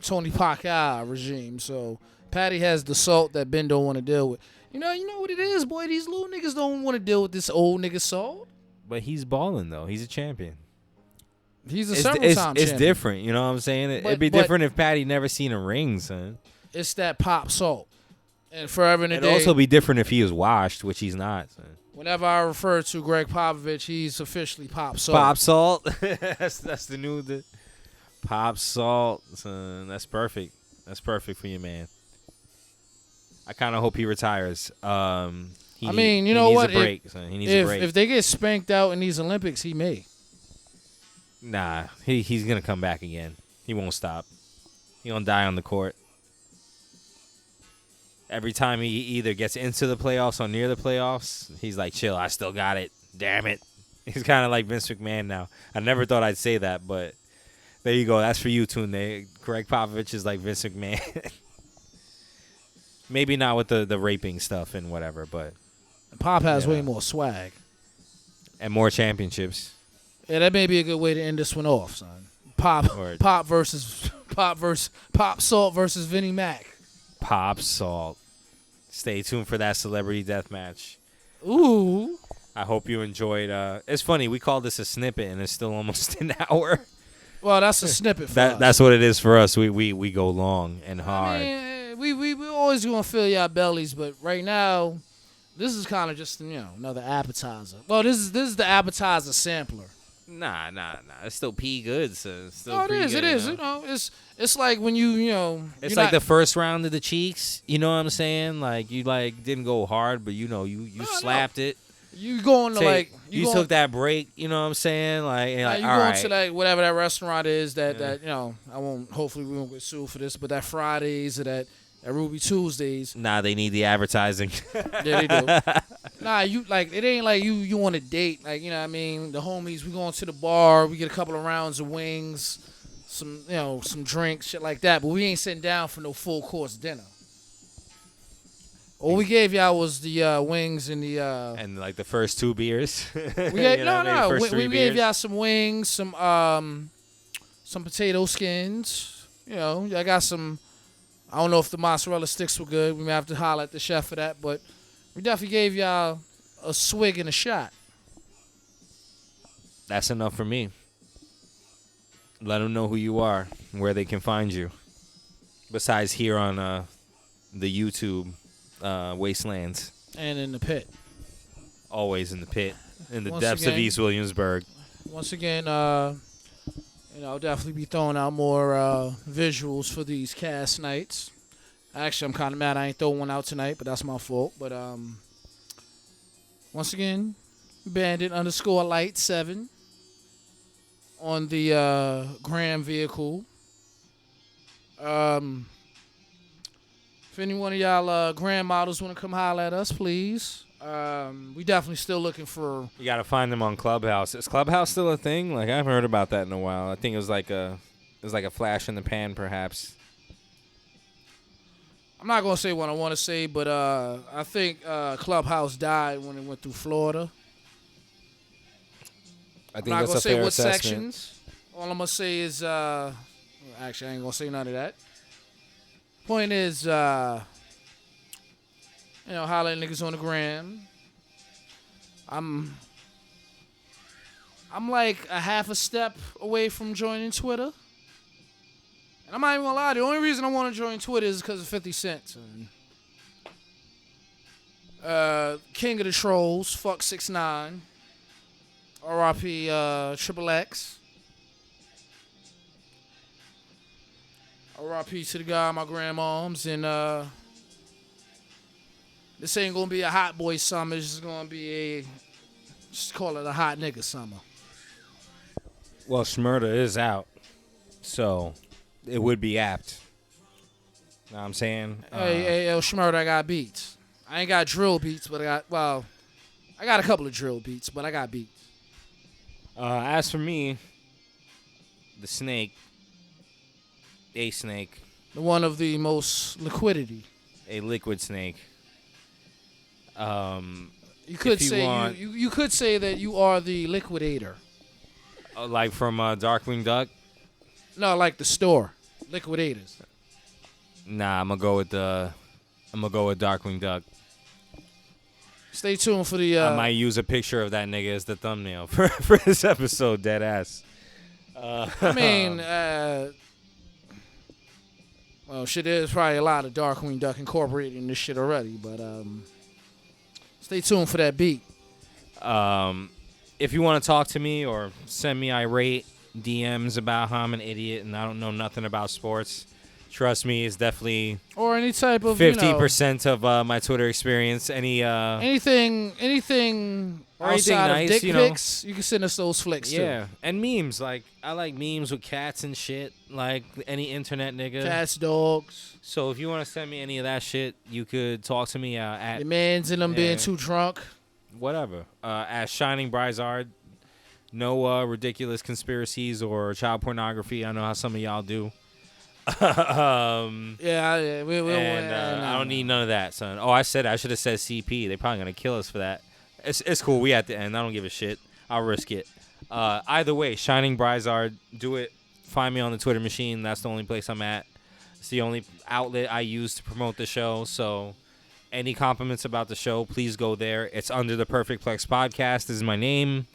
[SPEAKER 2] Tony Pacquiao regime, so Patty has the salt that Ben don't want to deal with. You know what it is, boy. These little niggas don't want to deal with this old nigga salt.
[SPEAKER 1] But he's balling though. He's a champion.
[SPEAKER 2] He's a several-time champion.
[SPEAKER 1] It's different, you know what I'm saying? It'd be different if Patty never seen a ring, son.
[SPEAKER 2] It's that pop salt, and forever in a day.
[SPEAKER 1] It'd also be different if he was washed, which he's not, son.
[SPEAKER 2] Whenever I refer to Greg Popovich, he's officially Pop Salt.
[SPEAKER 1] Pop Salt. that's the new Pop Salt, son. That's perfect. That's perfect for you, man. I kind of hope he retires. He needs a break, son. He needs a break.
[SPEAKER 2] If they get spanked out in these Olympics, he may.
[SPEAKER 1] Nah, he's gonna come back again. He won't stop. He gonna die on the court. Every time he either gets into the playoffs or near the playoffs, he's like, chill, I still got it. Damn it. He's kind of like Vince McMahon now. I never thought I'd say that, but there you go. That's for you, Tunde. Greg Popovich is like Vince McMahon. Maybe not with the raping stuff and whatever, but.
[SPEAKER 2] Pop has way more swag.
[SPEAKER 1] And more championships.
[SPEAKER 2] Yeah, that may be a good way to end this one off, son. Pop Salt versus Vinnie Mac.
[SPEAKER 1] Pop Salt. Stay tuned for that celebrity death match.
[SPEAKER 2] Ooh.
[SPEAKER 1] I hope you enjoyed. It's funny, we called this a snippet and it's still almost an hour.
[SPEAKER 2] Well, that's a snippet for us.
[SPEAKER 1] That's what it is for us. We go long and hard.
[SPEAKER 2] I mean, we always gonna fill y'all bellies, but right now, this is kind of just another appetizer. Well, this is the appetizer sampler.
[SPEAKER 1] Nah. It's still pee good, so it's still
[SPEAKER 2] it is.
[SPEAKER 1] good,
[SPEAKER 2] It is. It's like when you
[SPEAKER 1] It's like the first round of the cheeks. You know what I'm saying? Like you didn't go hard, but you slapped it.
[SPEAKER 2] You going to
[SPEAKER 1] you took that break. You know what I'm saying? Like
[SPEAKER 2] you going to whatever that restaurant is that I won't. Hopefully we won't get sued for this, but that Fridays or that Ruby Tuesdays.
[SPEAKER 1] Nah, they need the advertising.
[SPEAKER 2] Yeah, they do. Nah, it ain't like you on a date. Like, you know what I mean? The homies, we going to the bar, we get a couple of rounds of wings, some drinks, shit like that, but we ain't sitting down for no full course dinner. All we gave y'all was the wings and the
[SPEAKER 1] and like the first two beers.
[SPEAKER 2] We gave y'all some wings, some potato skins. I got some. I don't know if the mozzarella sticks were good. We may have to holler at the chef for that, but we definitely gave y'all a swig and a shot.
[SPEAKER 1] That's enough for me. Let them know who you are and where they can find you. Besides here on the YouTube wastelands.
[SPEAKER 2] And in the pit.
[SPEAKER 1] Always in the pit. In the depths of East Williamsburg.
[SPEAKER 2] Once again, I'll definitely be throwing out more visuals for these cast nights. Actually, I'm kind of mad I ain't throwing one out tonight, but that's my fault. But once again, Bandit _light 7 on the Graham vehicle. If any one of y'all grand models want to come holler at us, please. We definitely still looking for.
[SPEAKER 1] You gotta find them on Clubhouse. Is Clubhouse still a thing? Like I haven't heard about that in a while. I think it was like a flash in the pan, perhaps.
[SPEAKER 2] I'm not gonna say what I want to say, but I think Clubhouse died when it went through Florida.
[SPEAKER 1] I think that's a fair assessment. I'm not gonna say what sections.
[SPEAKER 2] All I'm gonna say is, actually, I ain't gonna say none of that. Point is, holler at niggas on the gram. I'm like a half a step away from joining Twitter. And I'm not even gonna lie, the only reason I want to join Twitter is because of 50 Cent. King of the Trolls, fuck 6ix9ine. R.I.P. Triple X. R.I.P. to the guy on my grandmom's. And this ain't gonna be a hot boy summer. It's just gonna be just call it a hot nigga summer.
[SPEAKER 1] Well, Shmurda is out, so it would be apt. Know what I'm saying?
[SPEAKER 2] Hey, Shmurda, I got beats. I ain't got drill beats, but I got a couple of drill beats, but I got beats.
[SPEAKER 1] As for me, the snake, the one
[SPEAKER 2] of the most liquidity.
[SPEAKER 1] a liquid snake.
[SPEAKER 2] You could
[SPEAKER 1] you
[SPEAKER 2] say
[SPEAKER 1] want-
[SPEAKER 2] you could say that you are the liquidator.
[SPEAKER 1] Like from Darkwing Duck.
[SPEAKER 2] No, like the store, liquidators.
[SPEAKER 1] Nah, I'm gonna go with Darkwing Duck.
[SPEAKER 2] Stay tuned for the.
[SPEAKER 1] I might use a picture of that nigga as the thumbnail for this episode. Dead ass.
[SPEAKER 2] I mean, well, shit, there's probably a lot of Darkwing Duck incorporated in this shit already, but stay tuned for that beat.
[SPEAKER 1] If you want to talk to me or send me irate DMs about how I'm an idiot and I don't know nothing about sports, trust me, it's definitely
[SPEAKER 2] Or any type of
[SPEAKER 1] 50% of my Twitter experience.
[SPEAKER 2] anything
[SPEAKER 1] Or anything
[SPEAKER 2] outside
[SPEAKER 1] nice,
[SPEAKER 2] of dick
[SPEAKER 1] you know.
[SPEAKER 2] pics, you can send us those flicks too.
[SPEAKER 1] Yeah, and memes. Like I like memes with cats and shit. Like any internet nigga.
[SPEAKER 2] Cats, dogs,
[SPEAKER 1] So if you want to send me any of that shit, you could talk to me at
[SPEAKER 2] your mans and them being too drunk.
[SPEAKER 1] whatever at Shining Brizard. No ridiculous conspiracies or child pornography. I know how some of y'all do.
[SPEAKER 2] Yeah,
[SPEAKER 1] I don't need none of that, son. Oh, I should have said CP. They probably gonna kill us for that. It's cool. We at the end. I don't give a shit. I'll risk it. Either way, Shining Brizard, do it. Find me on the Twitter machine. That's the only place I'm at. It's the only outlet I use to promote the show. So, any compliments about the show, please go there. It's under the Perfect Plex Podcast. This is my name.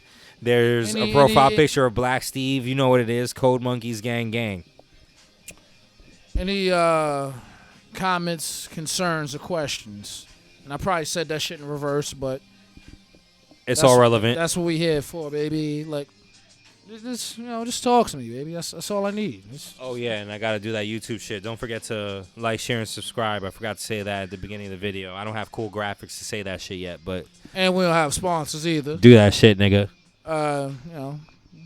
[SPEAKER 1] There's a profile picture of Black Steve. You know what it is. Code Monkeys Gang Gang.
[SPEAKER 2] Any comments, concerns, or questions? And I probably said that shit in reverse, but
[SPEAKER 1] It's all relevant.
[SPEAKER 2] That's what we here for, baby. Like, just talk to me, baby. That's all I need.
[SPEAKER 1] Oh, yeah, and I got to do that YouTube shit. Don't forget to like, share, and subscribe. I forgot to say that at the beginning of the video. I don't have cool graphics to say that shit yet, but...
[SPEAKER 2] And we don't have sponsors either.
[SPEAKER 1] Do that shit, nigga.
[SPEAKER 2] I'm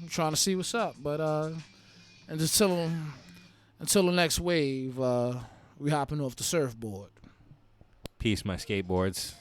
[SPEAKER 2] trying to see what's up. But, and until the next wave, we hopping off the surfboard.
[SPEAKER 1] Peace, my skateboards.